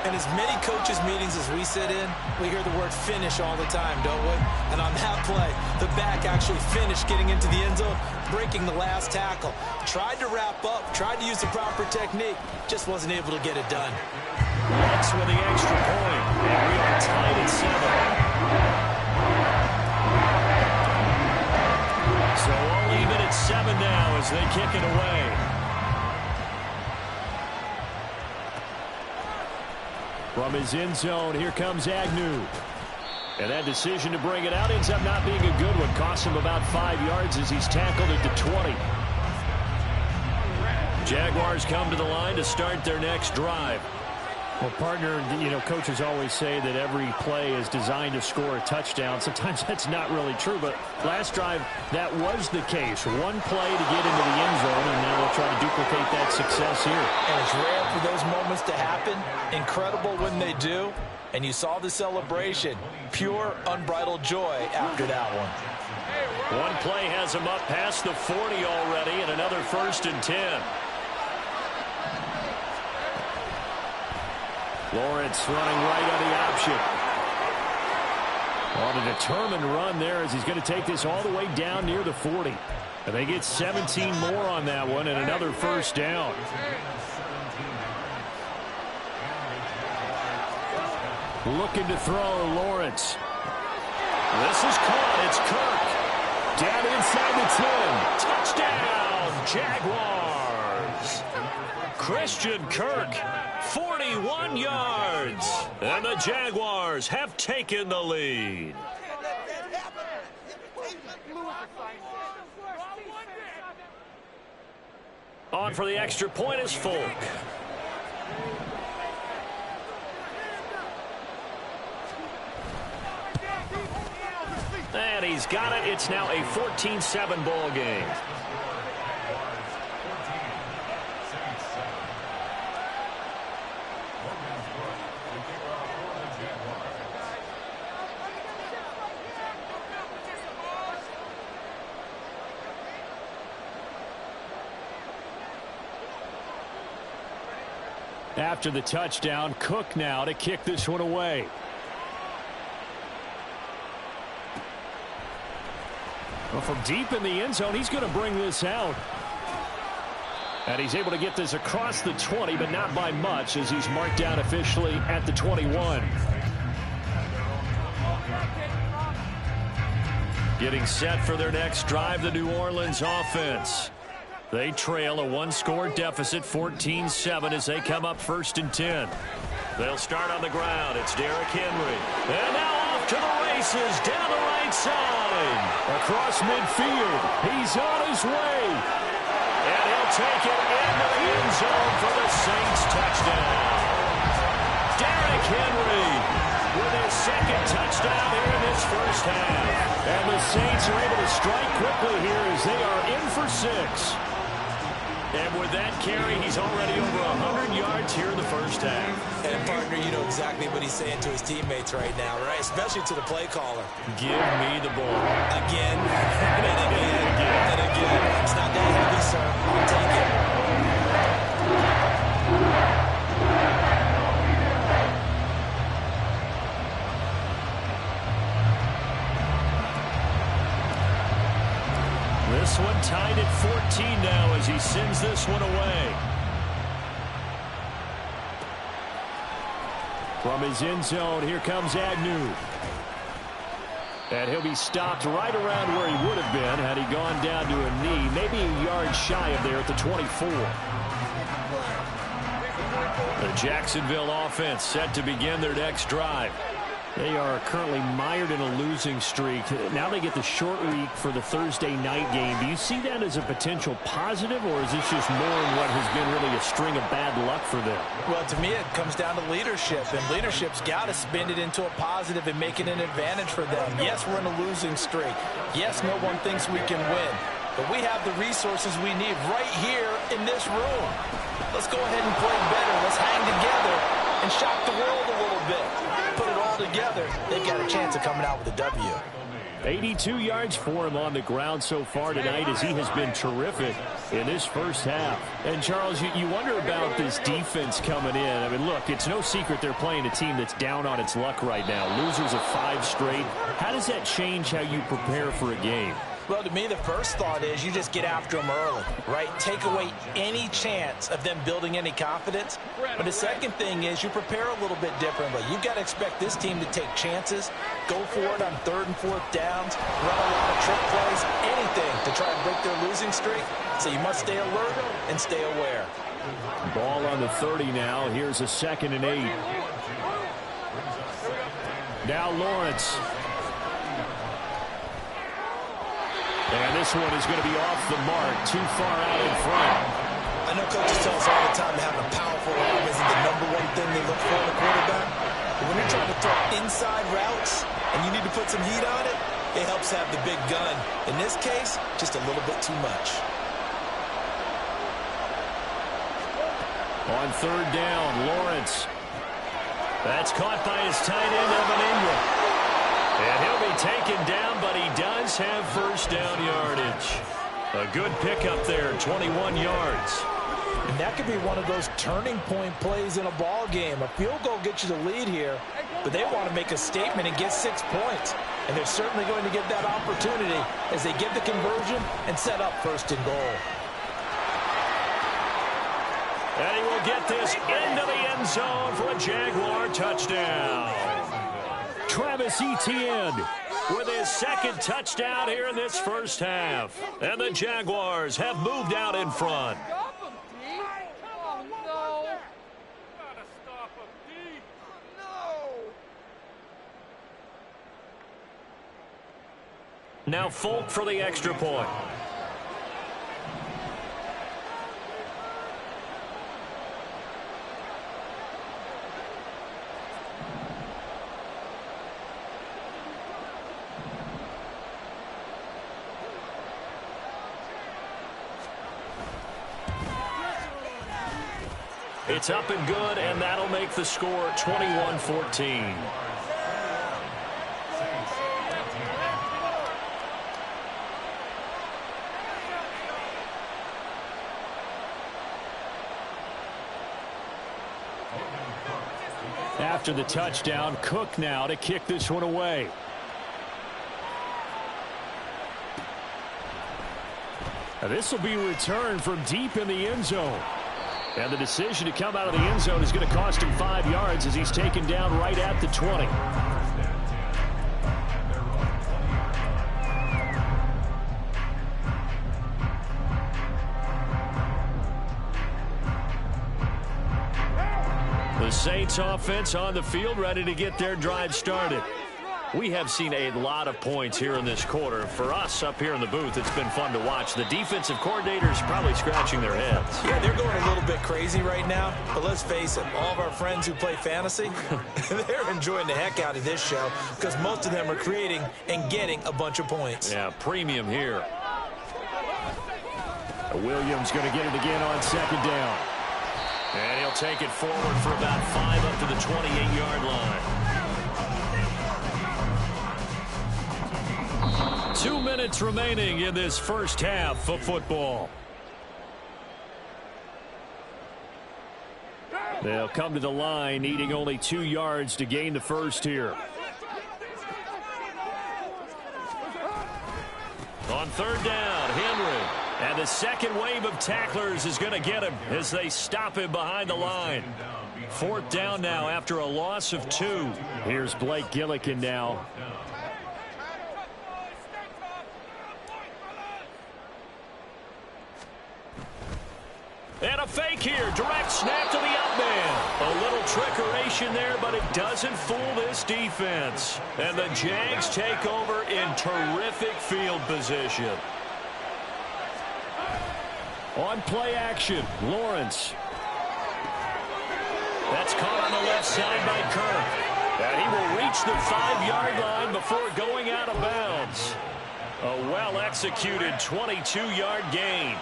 In as many coaches' meetings as we sit in, we hear the word finish all the time, don't we? And on that play, the back actually finished getting into the end zone, breaking the last tackle. Tried to wrap up, tried to use the proper technique, just wasn't able to get it done. Lux with the extra point, and we are tied at 7. So all even at 7 now as they kick it away. From his end zone, here comes Agnew. And that decision to bring it out ends up not being a good one. Costs him about 5 yards as he's tackled at the 20. Jaguars come to the line to start their next drive. Well, partner, you know, coaches always say that every play is designed to score a touchdown. Sometimes that's not really true, but last drive, that was the case. One play to get into the end zone, and now they'll try to duplicate that success here. And it's rare for those moments to happen. Incredible when they do. And you saw the celebration. Pure, unbridled joy after that one. One play has him up past the 40 already, and another 1st and 10. Lawrence running right on the option. On a determined run there as he's going to take this all the way down near the 40. And they get 17 more on that one and another 1st down. Looking to throw, Lawrence. This is caught. It's Kirk. Down inside the 10. Touchdown, Jaguars. Christian Kirk. 41 yards, and the Jaguars have taken the lead. On for the extra point is Folk. And he's got it. It's now a 14-7 ball game. After the touchdown, Cook now to kick this one away. Well, from deep in the end zone, he's going to bring this out. And he's able to get this across the 20, but not by much as he's marked down officially at the 21. Getting set for their next drive, the New Orleans offense. They trail a 1-score deficit, 14-7, as they come up 1st and 10. They'll start on the ground. It's Derrick Henry. And now off to the races down the right side. Across midfield. He's on his way. And he'll take it into the end zone for the Saints touchdown. Derrick Henry with his 2nd touchdown here in this 1st half. And the Saints are able to strike quickly here as they are in for 6. And with that carry, he's already over 100 yards here in the 1st half. And, partner, you know exactly what he's saying to his teammates right now, right? Especially to the play caller. Give me the ball. Again, and again, and again. It's not that heavy, sir. I'll take it. This one tied at 14 now as he sends this one away. From his end zone, here comes Agnew. And he'll be stopped right around where he would have been had he gone down to a knee, maybe a yard shy of there at the 24. The Jacksonville offense set to begin their next drive. They are currently mired in a losing streak. Now they get the short week for the Thursday night game. Do you see that as a potential positive, or is this just more in what has been really a string of bad luck for them? Well, to me, it comes down to leadership, and leadership's got to spin it into a positive and make it an advantage for them. Yes, we're in a losing streak. Yes, no one thinks we can win, but we have the resources we need right here in this room. Let's go ahead and play better. Let's hang together and shock the world a little bit. Put it all together, they've got a chance of coming out with a W. 82 yards for him on the ground so far tonight as he has been terrific in this first half. And, Charles, you wonder about this defense coming in. I mean, look, it's no secret they're playing a team that's down on its luck right now. Losers of 5 straight. How does that change how you prepare for a game? Well, to me, the first thought is you just get after them early, right? Take away any chance of them building any confidence. But the second thing is you prepare a little bit differently. You've got to expect this team to take chances, go for it on 3rd and 4th downs, run a lot of trick plays, anything to try and break their losing streak. So you must stay alert and stay aware. Ball on the 30 now. Here's a 2nd and 8. Now Lawrence. And this one is going to be off the mark, too far out in front. I know coaches tell us all the time that having a powerful arm isn't the #1 thing they look for in a quarterback. But when you're trying to throw inside routes and you need to put some heat on it, it helps have the big gun. In this case, just a little bit too much. On 3rd down, Lawrence. That's caught by his tight end, Evan Ingram. And he'll be taken down, but he does have first down yardage. A good pickup there, 21 yards. And that could be one of those turning point plays in a ball game. A field goal gets you the lead here, but they want to make a statement and get 6 points. And they're certainly going to get that opportunity as they get the conversion and set up 1st and goal. And he will get this into the end zone for a Jaguar touchdown. Travis Etienne with his 2nd touchdown here in this first half. And the Jaguars have moved out in front. Now Folk for the extra point. It's up and good, and that'll make the score 21-14. After the touchdown, Cook now to kick this one away. Now this will be returned from deep in the end zone. And the decision to come out of the end zone is going to cost him 5 yards as he's taken down right at the 20. The Saints offense on the field, ready to get their drive started. We have seen a lot of points here in this quarter. For us up here in the booth, it's been fun to watch. The defensive coordinators probably scratching their heads. Yeah, they're going a little bit crazy right now. But let's face it, all of our friends who play fantasy, they're enjoying the heck out of this show because most of them are creating and getting a bunch of points. Yeah, premium here. Williams going to get it again on 2nd down. And he'll take it forward for about 5 up to the 28-yard line. 2 minutes remaining in this first half of football. They'll come to the line needing only 2 yards to gain the first here. On 3rd down, Henry. And the second wave of tacklers is going to get him as they stop him behind the line. 4th down now after a loss of 2. Here's Blake Gillikin now. And a fake here. Direct snap to the up man. A little trickeration there, but it doesn't fool this defense. And the Jags take over in terrific field position. On play action, Lawrence. That's caught on the left side by Kirk. And he will reach the 5-yard line before going out of bounds. A well-executed 22-yard gain.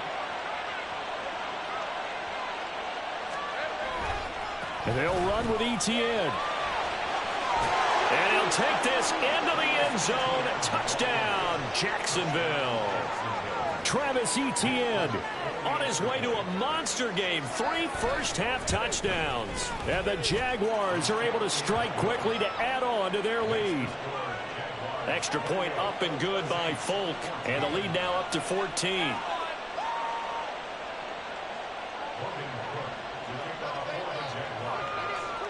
And they'll run with Etienne. And he'll take this into the end zone. Touchdown, Jacksonville. Travis Etienne on his way to a monster game. 3 first-half touchdowns. And the Jaguars are able to strike quickly to add on to their lead. Extra point up and good by Folk. And the lead now up to 14.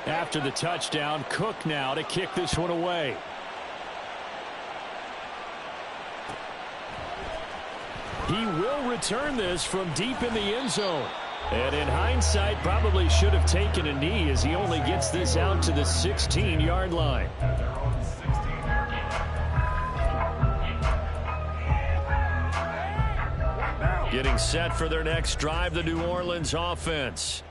After the touchdown, Cook now to kick this one away. He will return this from deep in the end zone. And in hindsight, probably should have taken a knee as he only gets this out to the 16-yard line. Getting set for their next drive, the New Orleans offense.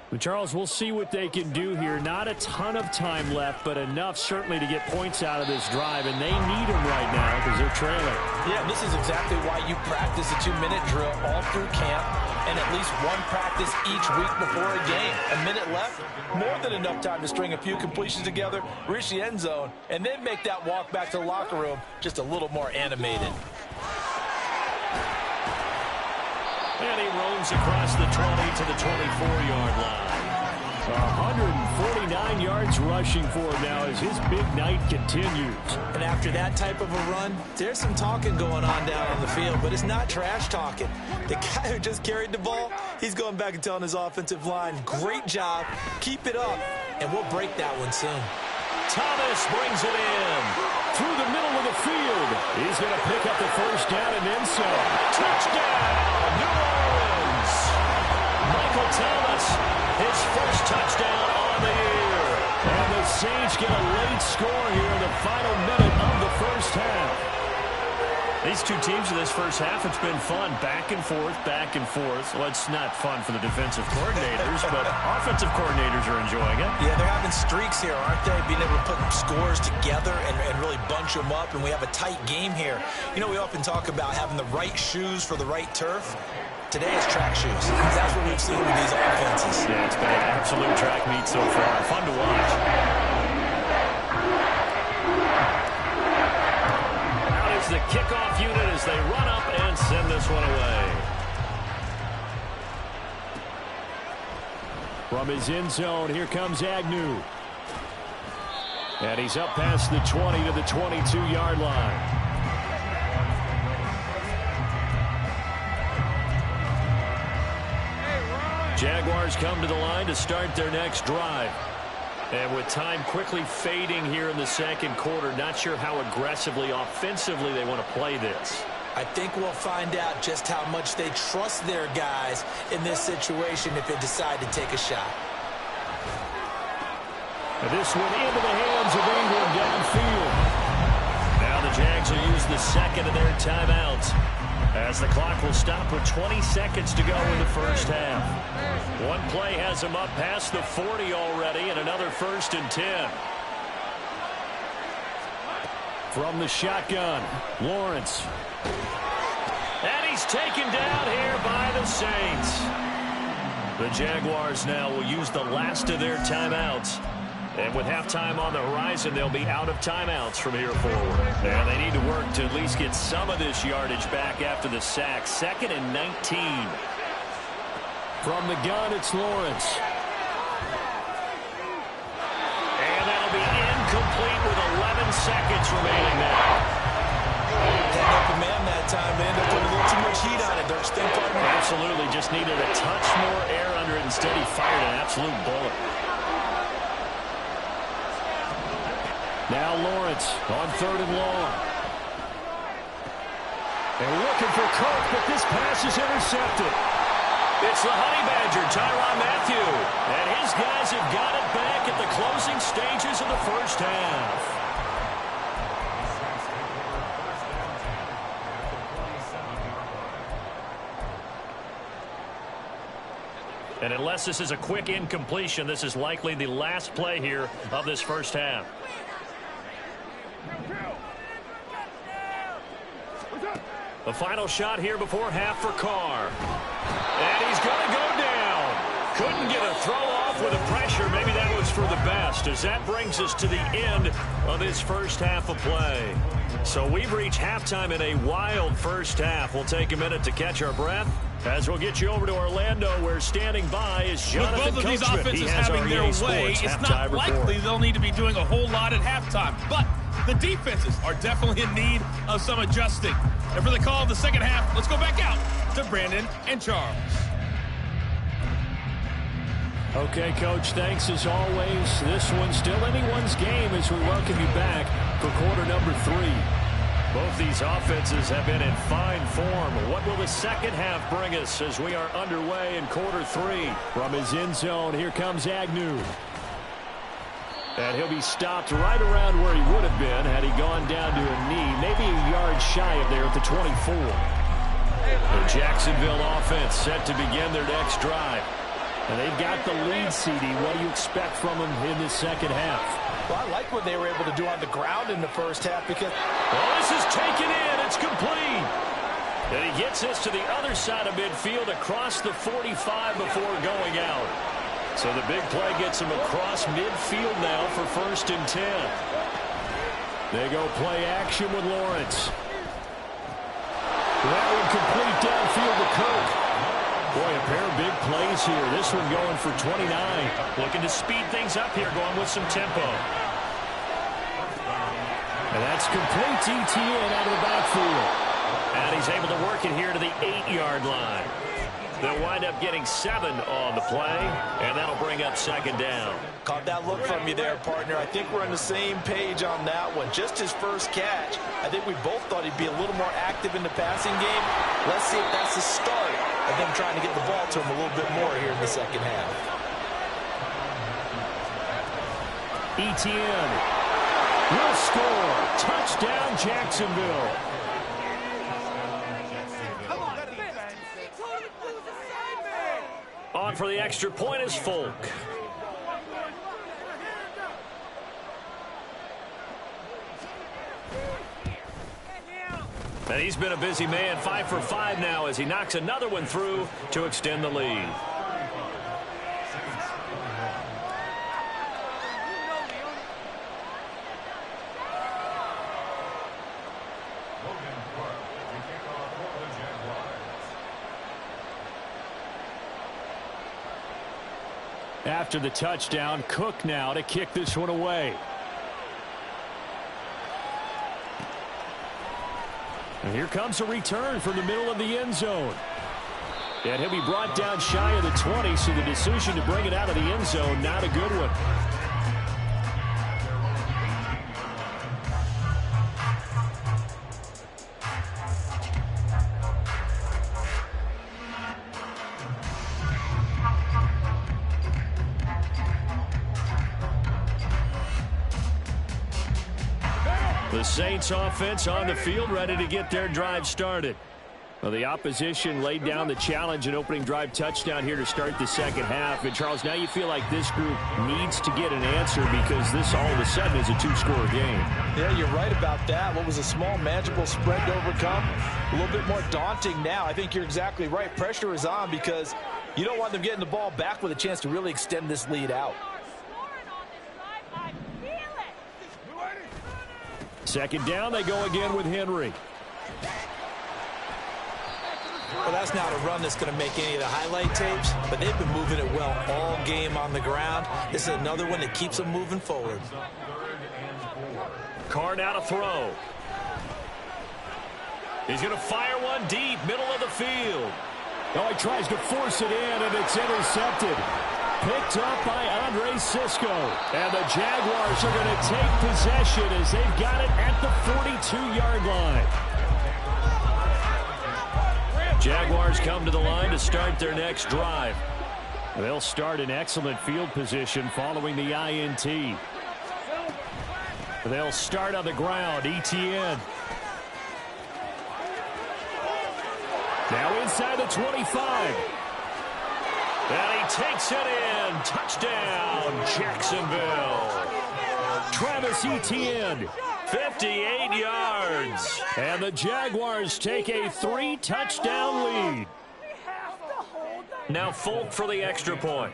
But Charles, we'll see what they can do here. Not a ton of time left, but enough certainly to get points out of this drive, and they need them right now because they're trailing. Yeah, this is exactly why you practice a 2-minute drill all through camp and at least one practice each week before a game. A minute left, more than enough time to string a few completions together, reach the end zone, and then make that walk back to the locker room just a little more animated. And he roams across the 20 to the 24-yard line. 149 yards rushing for him now as his big night continues. And after that type of a run, there's some talking going on down on the field, but it's not trash talking. The guy who just carried the ball, he's going back and telling his offensive line, great job, keep it up, and we'll break that one soon. Thomas brings it in through the middle of the field. He's going to pick up the first down and then some. Touchdown, New Orleans. Michael Thomas, his first touchdown on the year. And the Saints get a late score here in the final minute of the first half. These two teams in this first half, it's been fun. Back and forth, back and forth. Well, it's not fun for the defensive coordinators, but offensive coordinators are enjoying it. Yeah, they're having streaks here, aren't they? Being able to put scores together and really bunch them up, and we have a tight game here. You know, we often talk about having the right shoes for the right turf. Today it's track shoes. That's what we've seen with these offenses. Yeah, it's been an absolute track meet so far. Fun to watch. The kickoff unit as they run up and send this one away. From his end zone, here comes Agnew. And he's up past the 20 to the 22-yard line. Jaguars come to the line to start their next drive. And with time quickly fading here in the second quarter, not sure how aggressively, offensively they want to play this. I think we'll find out just how much they trust their guys in this situation if they decide to take a shot. And this one into the hands of Ingram downfield. Now the Jags will use the second of their timeouts as the clock will stop with 20 seconds to go in the first half. One play has him up past the 40 already, and another 1st and 10. From the shotgun, Lawrence. And he's taken down here by the Saints. The Jaguars now will use the last of their timeouts. And with halftime on the horizon, they'll be out of timeouts from here forward. And they need to work to at least get some of this yardage back after the sack. 2nd and 19. From the gun, it's Lawrence. And that'll be incomplete with 11 seconds remaining now. Had up a man that time. They ended up putting a little too much heat on it. Don't you think, partner? Absolutely. Just needed a touch more air under it. Instead, he fired an absolute bullet. Now Lawrence on 3rd and long. And looking for Cook, but this pass is intercepted. It's the Honey Badger, Tyrann Mathieu. And his guys have got it back at the closing stages of the first half. And unless this is a quick incompletion, this is likely the last play here of this first half. The final shot here before half for Carr. And he's going to go down. Couldn't get a throw off with the pressure. Maybe that was for the best, as that brings us to the end of this first half of play. So we've reached halftime in a wild first half. We'll take a minute to catch our breath, as we'll get you over to Orlando, where standing by is Jonathan With both of these Coachman. offenses having their way, it's not likely they'll need to be doing a whole lot at halftime. But the defenses are definitely in need of some adjusting. And for the call of the second half, let's go back out to Brandon and Charles. Okay, Coach, thanks as always. This one's still anyone's game as we welcome you back for quarter number 3. Both these offenses have been in fine form. What will the second half bring us as we are underway in quarter 3? From his end zone, here comes Agnew. And he'll be stopped right around where he would have been had he gone down to a knee, maybe a yard shy of there at the 24. The Jacksonville offense set to begin their next drive. And they've got the lead, CD. What do you expect from them in this second half? Well, I like what they were able to do on the ground in the first half because... Well, this is taken in. It's complete. And he gets this to the other side of midfield across the 45 before going out. So the big play gets him across midfield now for 1st and 10. They go play action with Lawrence. That one complete downfield to Kirk. Boy, a pair of big plays here. This one going for 29. Looking to speed things up here, going with some tempo. And that's complete to Etienne out of the backfield. And he's able to work it here to the 8-yard line. They'll wind up getting 7 on the play, and that'll bring up 2nd down. Caught that look from you there, partner. I think we're on the same page on that one. Just his first catch. I think we both thought he'd be a little more active in the passing game. Let's see if that's the start of them trying to get the ball to him a little bit more here in the second half. Etienne will score. Touchdown, Jacksonville. On for the extra point is Folk. And he's been a busy man, 5 for 5 now as he knocks another one through to extend the lead. After the touchdown, Cook now to kick this one away. And here comes a return from the middle of the end zone. And he'll be brought down shy of the 20, so the decision to bring it out of the end zone, not a good one. The Saints offense on the field, ready to get their drive started. Well, the opposition laid down the challenge and opening drive touchdown here to start the second half. And, Charles, now you feel like this group needs to get an answer because this all of a sudden is a 2-score game. Yeah, you're right about that. What was a small, manageable spread to overcome, a little bit more daunting now. I think you're exactly right. Pressure is on because you don't want them getting the ball back with a chance to really extend this lead out. Second down, they go again with Henry. Well, that's not a run that's going to make any of the highlight tapes, but they've been moving it well all game on the ground. This is another one that keeps them moving forward. Carr now to throw. He's going to fire one deep, middle of the field. Oh, he tries to force it in, and it's intercepted. Picked up by Andre Sisco. And the Jaguars are going to take possession as they've got it at the 42-yard line. Jaguars come to the line to start their next drive. They'll start in excellent field position following the INT. They'll start on the ground. Etienne. Now inside the 25. And he takes it in. Touchdown, Jacksonville. Travis Etienne, 58 yards. And the Jaguars take a 3-touchdown lead. Now Folk for the extra point.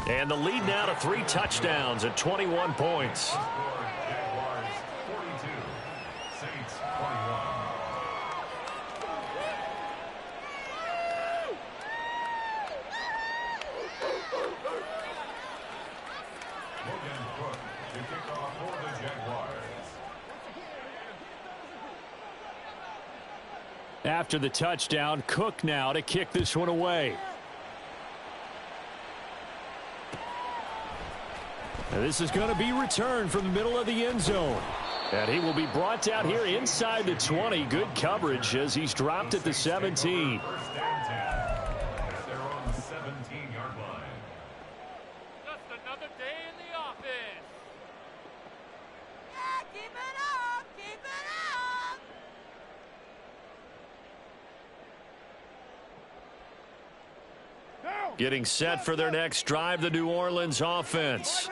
And the lead now to 3 touchdowns at 21 points. After the touchdown, Cook now to kick this one away. And this is going to be returned from the middle of the end zone. And he will be brought down here inside the 20. Good coverage as he's dropped at the 17. First down 10. They're on the 17-yard line. Just another day in the office. Yeah, keep it up. Keep it up. Getting set for their next drive, the New Orleans offense.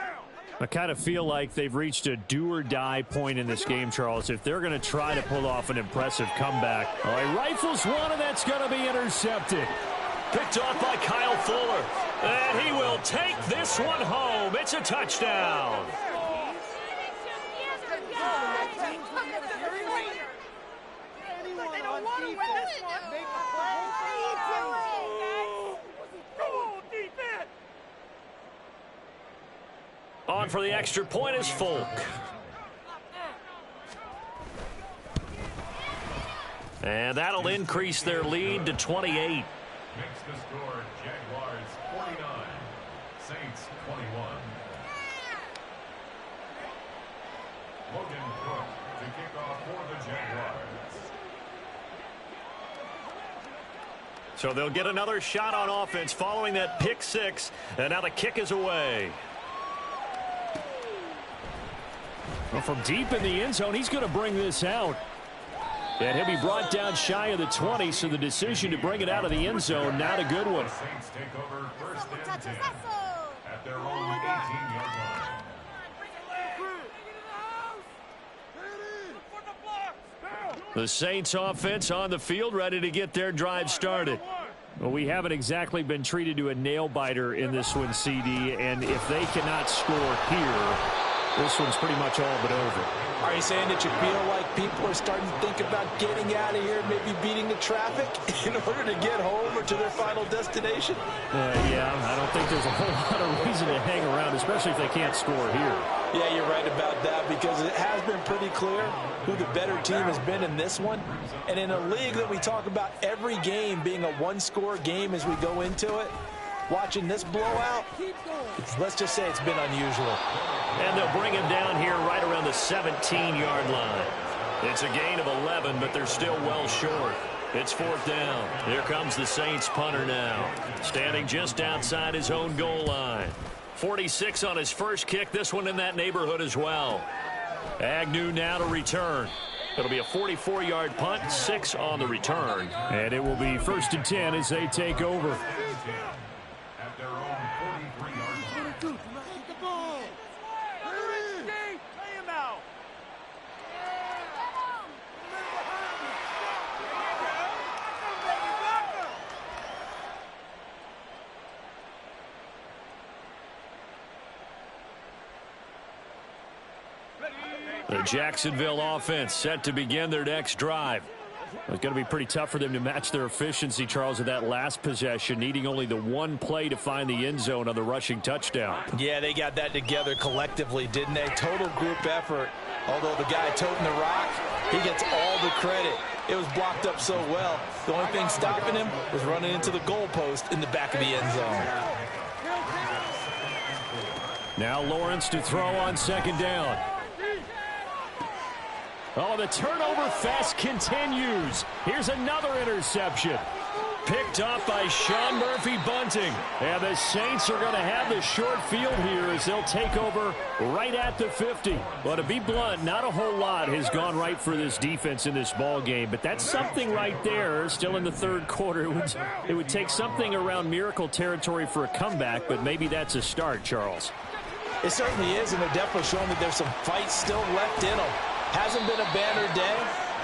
I kind of feel like they've reached a do-or-die point in this game, Charles. If they're going to try to pull off an impressive comeback. Oh, he rifles one, and that's going to be intercepted. Picked off by Kyle Fuller. And he will take this one home. It's a touchdown. On for the extra point is Folk. And that'll increase their lead to 28. Makes the score Jaguars 49, Saints 21. Logan Cook to kick off for the Jaguars. So they'll get another shot on offense following that pick six. And now the kick is away. Well, from deep in the end zone, he's going to bring this out. And he'll be brought down shy of the 20, so the decision to bring it out of the end zone, not a good one. The Saints take over first and 10 at their own 18-yard line. The Saints offense on the field, ready to get their drive started. Well, we haven't exactly been treated to a nail-biter in this one, CD, and if they cannot score here, this one's pretty much all but over. Are you saying that you feel like people are starting to think about getting out of here, maybe beating the traffic in order to get home or to their final destination? Yeah, I don't think there's a whole lot of reason to hang around, especially if they can't score here. Yeah, you're right about that, because it has been pretty clear who the better team has been in this one. And in a league that we talk about every game being a one-score game as we go into it, watching this blowout, let's just say it's been unusual. And they'll bring him down here right around the 17-yard line. It's a gain of 11, but they're still well short. It's fourth down. Here comes the Saints punter now, standing just outside his own goal line. 46 on his first kick, this one in that neighborhood as well. Agnew now to return. It'll be a 44-yard punt, 6 on the return. And it will be first and 10 as they take over. At their own 43-yard line. The Jacksonville offense set to begin their next drive. It's going to be pretty tough for them to match their efficiency, Charles, of that last possession, needing only the one play to find the end zone on the rushing touchdown. Yeah, they got that together collectively, didn't they? Total group effort Although the guy toting the rock, he gets all the credit. It was blocked up so well. The only thing stopping him was running into the goalpost in the back of the end zone. Now Lawrence to throw on second down. Oh, the turnover fest continues. Here's another interception. Picked off by Sean Murphy-Bunting. And the Saints are going to have the short field here as they'll take over right at the 50. Well, to be blunt, not a whole lot has gone right for this defense in this ball game, but that's something right there. Still in the third quarter. It would take something around miracle territory for a comeback, but maybe that's a start, Charles. It certainly is, and they're definitely showing that there's some fight still left in them. Hasn't been a banner day.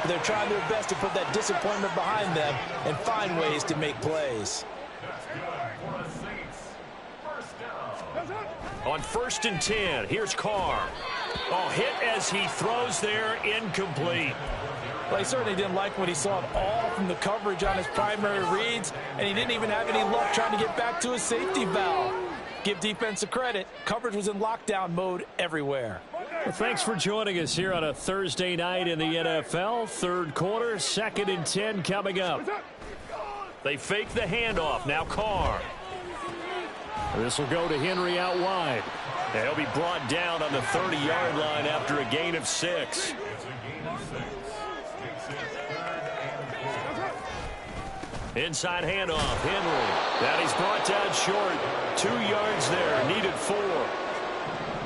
They're trying their best to put that disappointment behind them and find ways to make plays. On 1st and 10, here's Carr. Oh, hit as he throws there, incomplete. Well, he certainly didn't like what he saw at all from the coverage on his primary reads, and he didn't even have any luck trying to get back to his safety valve. Give defensive credit. Coverage was in lockdown mode everywhere. Well, thanks for joining us here on a Thursday night in the NFL. Third quarter, 2nd and 10 coming up. They fake the handoff. Now Carr. This will go to Henry out wide. He'll be brought down on the 30-yard line after a gain of 6. Inside handoff, Henry. And he's brought down short. 2 yards there, needed 4.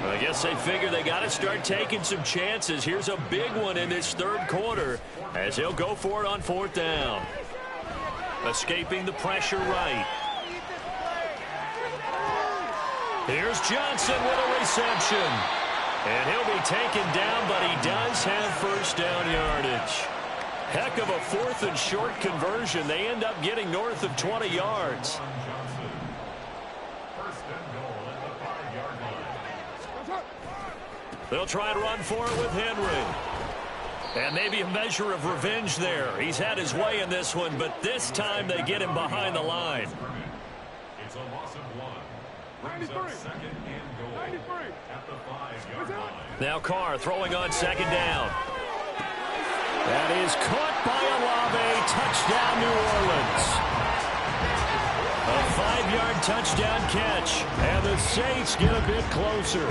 I guess they figure they got to start taking some chances. Here's a big one in this third quarter as he'll go for it on 4th down. Escaping the pressure right. Here's Johnson with a reception. And he'll be taken down, but he does have 1st down yardage. Heck of a 4th and short conversion. They end up getting north of 20 yards. They'll try and run for it with Henry. And maybe a measure of revenge there. He's had his way in this one, but this time they get him behind the line. It's a loss of 1. Brings up 2nd and goal at the 5-yard line. Now Carr throwing on 2nd down. That is caught by Olave. Touchdown, New Orleans. A 5-yard touchdown catch. And the Saints get a bit closer.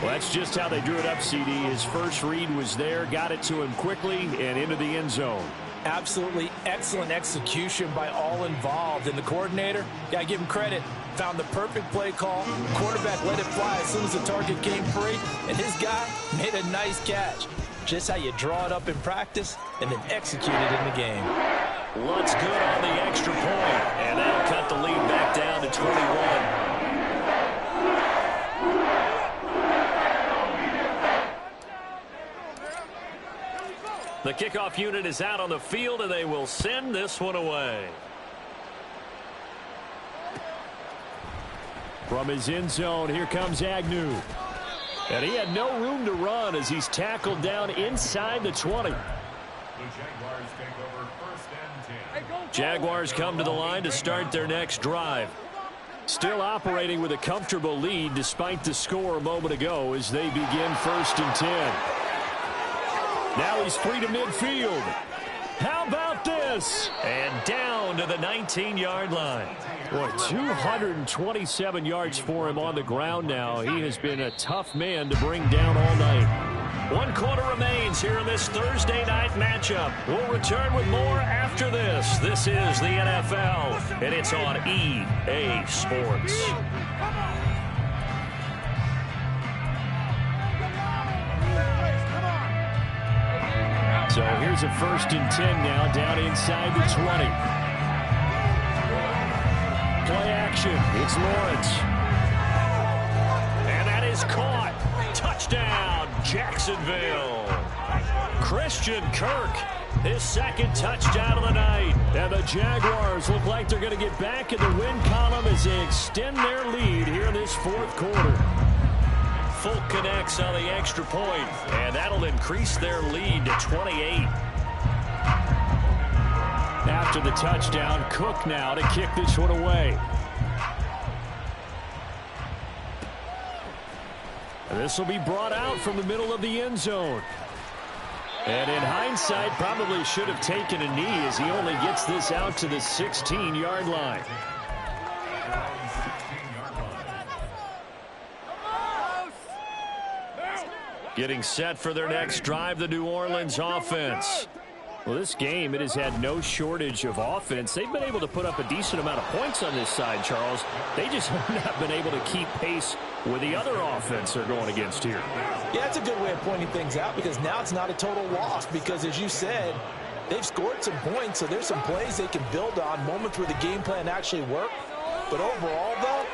Well, that's just how they drew it up, CD. His first read was there, got it to him quickly, and into the end zone. Absolutely excellent execution by all involved. And the coordinator, got to give him credit, found the perfect play call. Quarterback let it fly as soon as the target came free, and his guy made a nice catch. Just how you draw it up in practice and then execute it in the game. Looks good on the extra point, and that'll cut the lead back down to 21. The kickoff unit is out on the field, and they will send this one away. From his end zone, here comes Agnew. And he had no room to run as he's tackled down inside the 20. The Jaguars take over 1st and 10. Jaguars come to the line to start their next drive. Still operating with a comfortable lead despite the score a moment ago as they begin 1st and 10. Now he's free to midfield. How about this? And down to the 19-yard line. Boy, 227 yards for him on the ground now. He has been a tough man to bring down all night. 1 quarter remains here in this Thursday night matchup. We'll return with more after this. This is the NFL, and it's on EA Sports. So here's a 1st and 10 now down inside the 20. Play action. It's Lawrence. And that is caught. Touchdown, Jacksonville. Christian Kirk, his 2nd touchdown of the night. And the Jaguars look like they're going to get back in the win column as they extend their lead here in this 4th quarter. Folk connects on the extra point, and that'll increase their lead to 28. After the touchdown, Cook now to kick this one away. This will be brought out from the middle of the end zone. And in hindsight, probably should have taken a knee as he only gets this out to the 16-yard line. Getting set for their next drive, the New Orleans offense. Well, this game, it has had no shortage of offense. They've been able to put up a decent amount of points on this side, Charles. They just have not been able to keep pace with the other offense they're going against here. Yeah, it's a good way of pointing things out because now it's not a total loss because, as you said, they've scored some points, so there's some plays they can build on, moments where the game plan actually worked. But overall, though,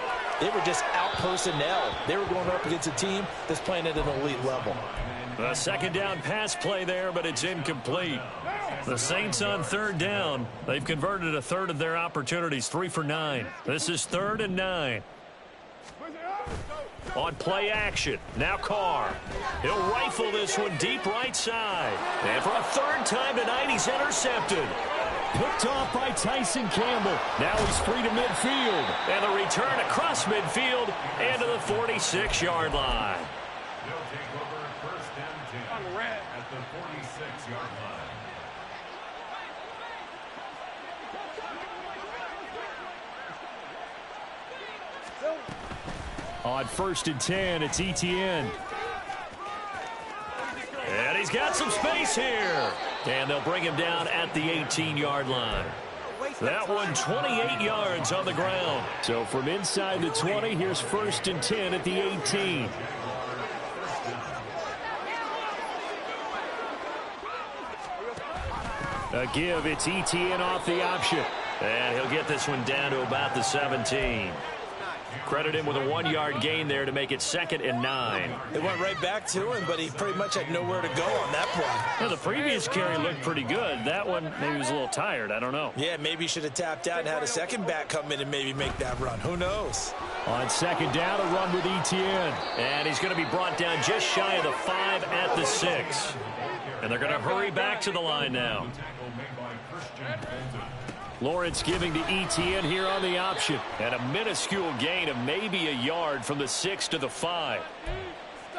they were just out-personnel. They were going up against a team that's playing at an elite level. A second down pass play there, but it's incomplete. The Saints on third down. They've converted a third of their opportunities, 3 for 9. This is 3rd and 9. On play action, now Carr. He'll rifle this one deep right side. And for a third time tonight, he's intercepted. Picked off by Tyson Campbell. Now he's free to midfield. And the return across midfield and to the 46-yard line. They'll take over 1st and 10 at the 46-yard line. On 1st and 10, it's Etienne. And he's got some space here. And they'll bring him down at the 18-yard line. That one 28 yards on the ground. So from inside the 20, here's 1st and 10 at the 18. A give, it's Etienne off the option. And he'll get this one down to about the 17. Credit him with a 1-yard gain there to make it 2nd and 9. It went right back to him, but he pretty much had nowhere to go on that play. Well, the previous carry looked pretty good. That one, maybe he was a little tired. I don't know. Yeah, maybe he should have tapped out and had a second back come in and maybe make that run. Who knows? On 2nd down, a run with Etienne. And he's going to be brought down just shy of the 5 at the 6. And they're going to hurry back to the line now. Lawrence giving to Etienne here on the option. And a minuscule gain of maybe a yard from the 6 to the 5.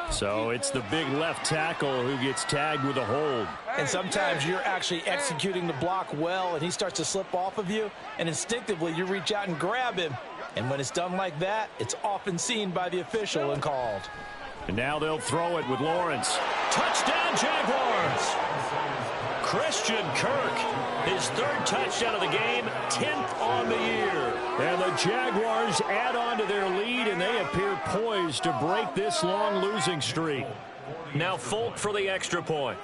So it's the big left tackle who gets tagged with a hold. And sometimes you're actually executing the block well, and he starts to slip off of you, and instinctively you reach out and grab him. And when it's done like that, it's often seen by the official and called. And now they'll throw it with Lawrence. Touchdown, Jaguars! Christian Kirk, his 3rd touchdown of the game, 10th on the year. And the Jaguars add on to their lead, and they appear poised to break this long losing streak. Now Folk for the extra point.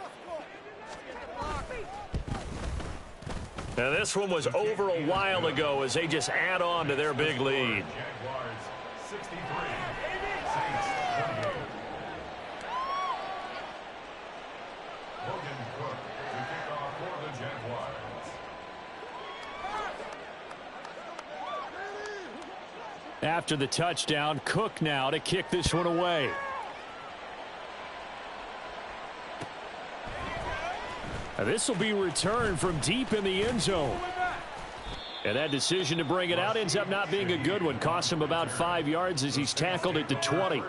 Now this one was over a while ago as they just add on to their big lead. Jaguars 63, Logan Cook to kick off for the Jaguars. After the touchdown, Cook now to kick this one away. Now this will be returned from deep in the end zone. And that decision to bring it out ends up not being a good one. Costs him about 5 yards as he's tackled at the 20.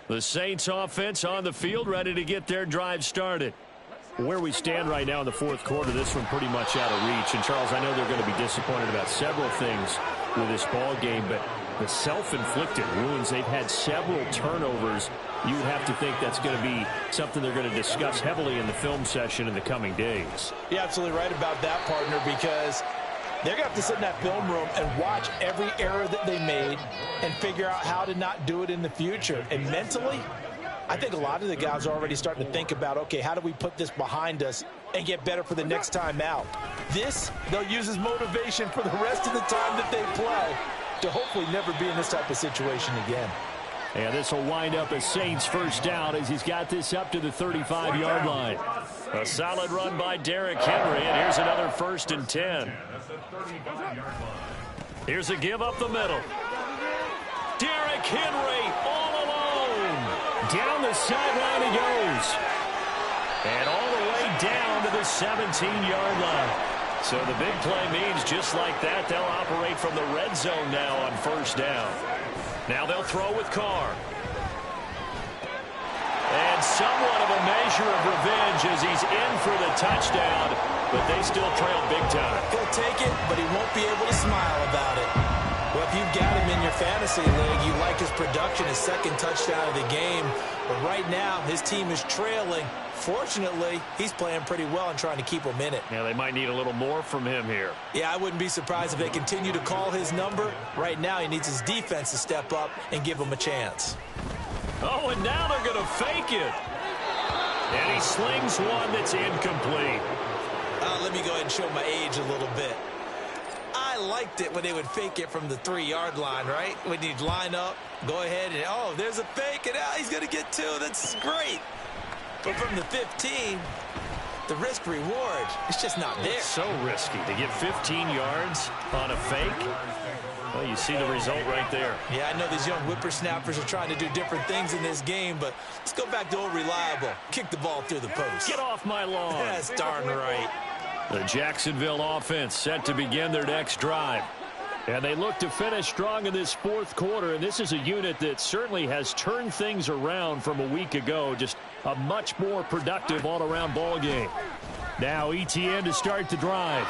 The Saints offense on the field, ready to get their drive started. Where we stand right now in the 4th quarter, this one pretty much out of reach. And, Charles, I know they're going to be disappointed about several things with this ball game, but the self-inflicted wounds, they've had several turnovers. You would have to think that's going to be something they're going to discuss heavily in the film session in the coming days. You're absolutely right about that, partner, because they're going to have to sit in that film room and watch every error that they made and figure out how to not do it in the future. And mentally, I think a lot of the guys are already starting to think about, okay, how do we put this behind us and get better for the next time out? This, they'll use as motivation for the rest of the time that they play to hopefully never be in this type of situation again. And this will wind up as Saints first down as he's got this up to the 35-yard line. A solid run by Derrick Henry, and here's another 1st and 10. Here's a give up the middle. Derrick Henry all alone. Down the sideline he goes. And all the way down to the 17-yard line. So the big play means just like that, they'll operate from the red zone now on first down. Now they'll throw with Carr. And somewhat of a measure of revenge as he's in for the touchdown, but they still trail big time. He'll take it, but he won't be able to smile about it. Well, if you've got him in your fantasy league, you like his production, his second touchdown of the game. But right now, his team is trailing. Fortunately, he's playing pretty well and trying to keep them in it. Yeah, they might need a little more from him here. Yeah, I wouldn't be surprised if they continue to call his number. Right now, he needs his defense to step up and give him a chance. Oh, and now they're going to fake it. And he slings one that's incomplete. Let me go ahead and show my age a little bit. I liked it when they would fake it from the 3-yard line, right? When you'd line up, go ahead and, oh, there's a fake, and he's going to get 2. That's great. But from the 15, the risk-reward, it's just not there. It's so risky to get 15 yards on a fake. Well, you see the result right there. Yeah, I know these young whippersnappers are trying to do different things in this game, but let's go back to old reliable. Kick the ball through the post. Get off my lawn. That's darn right. The Jacksonville offense set to begin their next drive. And they look to finish strong in this fourth quarter, and this is a unit that certainly has turned things around from a week ago. Just a much more productive all-around ball game. Now ETN to start the drive.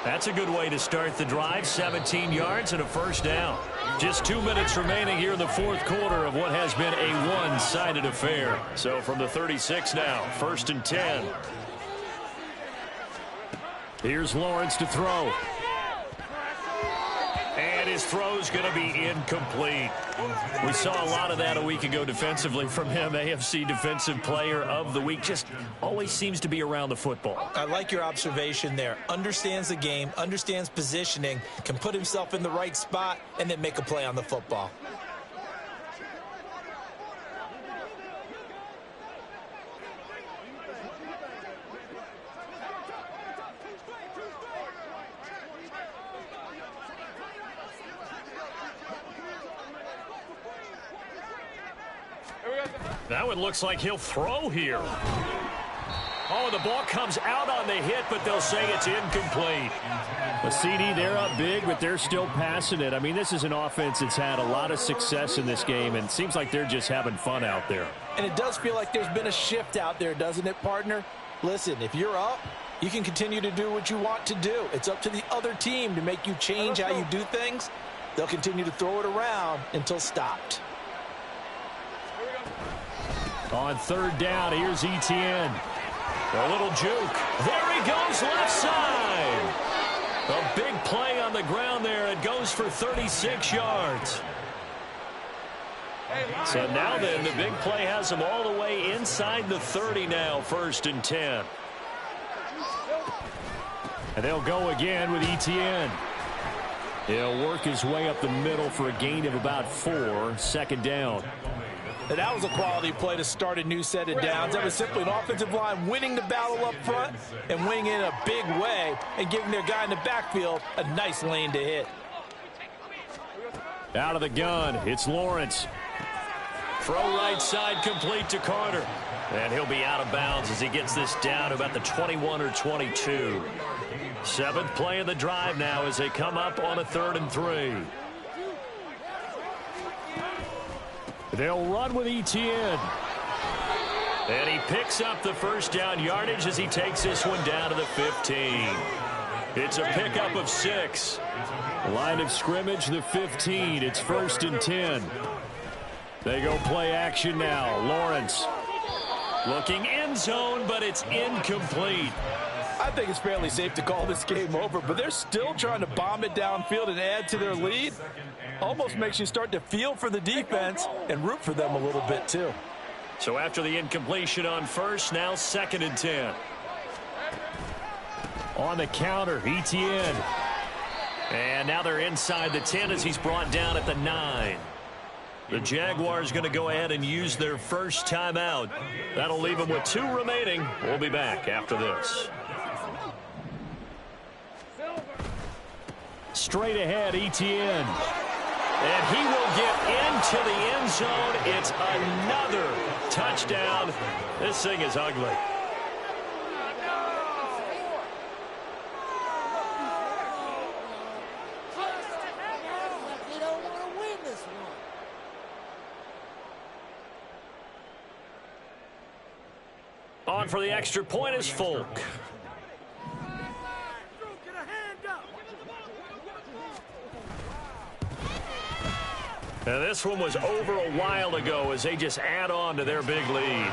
That's a good way to start the drive. 17 yards and a first down. Just 2 minutes remaining here in the fourth quarter of what has been a one-sided affair. So from the 36 now, 1st and 10. Here's Lawrence to throw. And his throw's going to be incomplete. We saw a lot of that a week ago defensively from him. AFC Defensive Player of the Week. Just always seems to be around the football. I like your observation there. Understands the game, understands positioning, can put himself in the right spot, and then make a play on the football. That one looks like he'll throw here. Oh, the ball comes out on the hit, but they'll say it's incomplete. A CD, they're up big, but they're still passing it. I mean, this is an offense that's had a lot of success in this game, and it seems like they're just having fun out there. And it does feel like there's been a shift out there, doesn't it, partner? Listen, if you're up, you can continue to do what you want to do. It's up to the other team to make you change how you do things. They'll continue to throw it around until stopped. On 3rd down, here's ETN. A little juke. There he goes, left side. A big play on the ground there. It goes for 36 yards. So now then, the big play has him all the way inside the 30 now, 1st and 10. And they'll go again with ETN. He'll work his way up the middle for a gain of about 4, 2nd down. And that was a quality play to start a new set of downs. That was simply an offensive line winning the battle up front and winning in a big way and giving their guy in the backfield a nice lane to hit. Out of the gun, it's Lawrence. Throw right side complete to Carter. And he'll be out of bounds as he gets this down to about the 21 or 22. 7th play of the drive now as they come up on a 3rd and 3. They'll run with ETN. And he picks up the first down yardage as he takes this one down to the 15. It's a pickup of 6. Line of scrimmage, the 15. It's 1st and 10. They go play action now. Lawrence looking end zone, but it's incomplete. I think it's fairly safe to call this game over, but they're still trying to bomb it downfield and add to their lead. Almost makes you start to feel for the defense and root for them a little bit too. So after the incompletion on 1st, now 2nd and 10. On the counter, ETN. And now they're inside the 10 as he's brought down at the 9. The Jaguars going to go ahead and use their first timeout. That'll leave them with 2 remaining. We'll be back after this. Straight ahead, ETN. And he will get into the end zone. It's another touchdown. This thing is ugly. On for the extra point is Folk. And this one was over a while ago as they just add on to their big lead.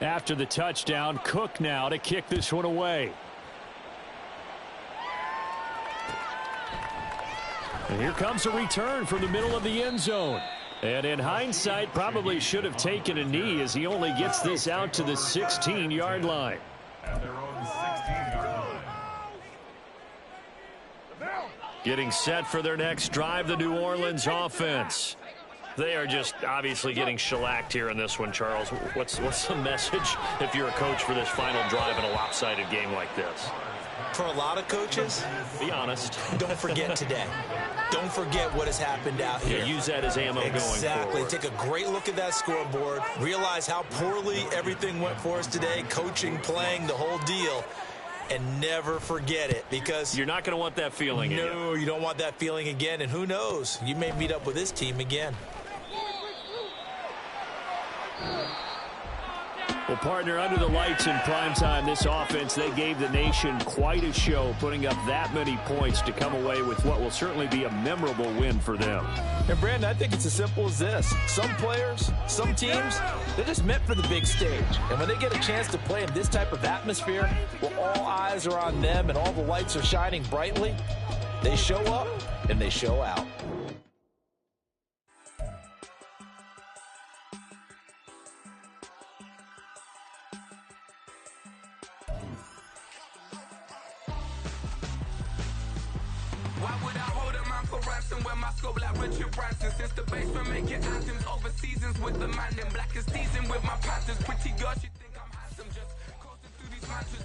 After the touchdown, Cook now to kick this one away. And here comes a return from the middle of the end zone. And in hindsight, probably should have taken a knee as he only gets this out to the 16-yard line. At their own 16-yard line. Getting set for their next drive, the New Orleans offense. They are just obviously getting shellacked here in this one, Charles. What's the message if you're a coach for this final drive in a lopsided game like this? For a lot of coaches, be honest. Don't forget today. Don't forget what has happened out here. Yeah, use that as ammo going forward. Exactly. Take a great look at that scoreboard. Realize how poorly everything went for us today. Coaching, playing, the whole deal. And never forget it, because you're not going to want that feeling again. No, you don't want that feeling again. And who knows? You may meet up with this team again. Well, partner, under the lights in primetime, this offense, they gave the nation quite a show, putting up that many points to come away with what will certainly be a memorable win for them. And, Brandon, I think it's as simple as this. Some players, some teams, they're just meant for the big stage. And when they get a chance to play in this type of atmosphere, where all eyes are on them and all the lights are shining brightly, they show up and they show out. Richard Branson, since the basement making anthems over seasons with the man, them black is teasing with my Panthers. Pretty girl, she think I'm handsome, just coasting through these matches.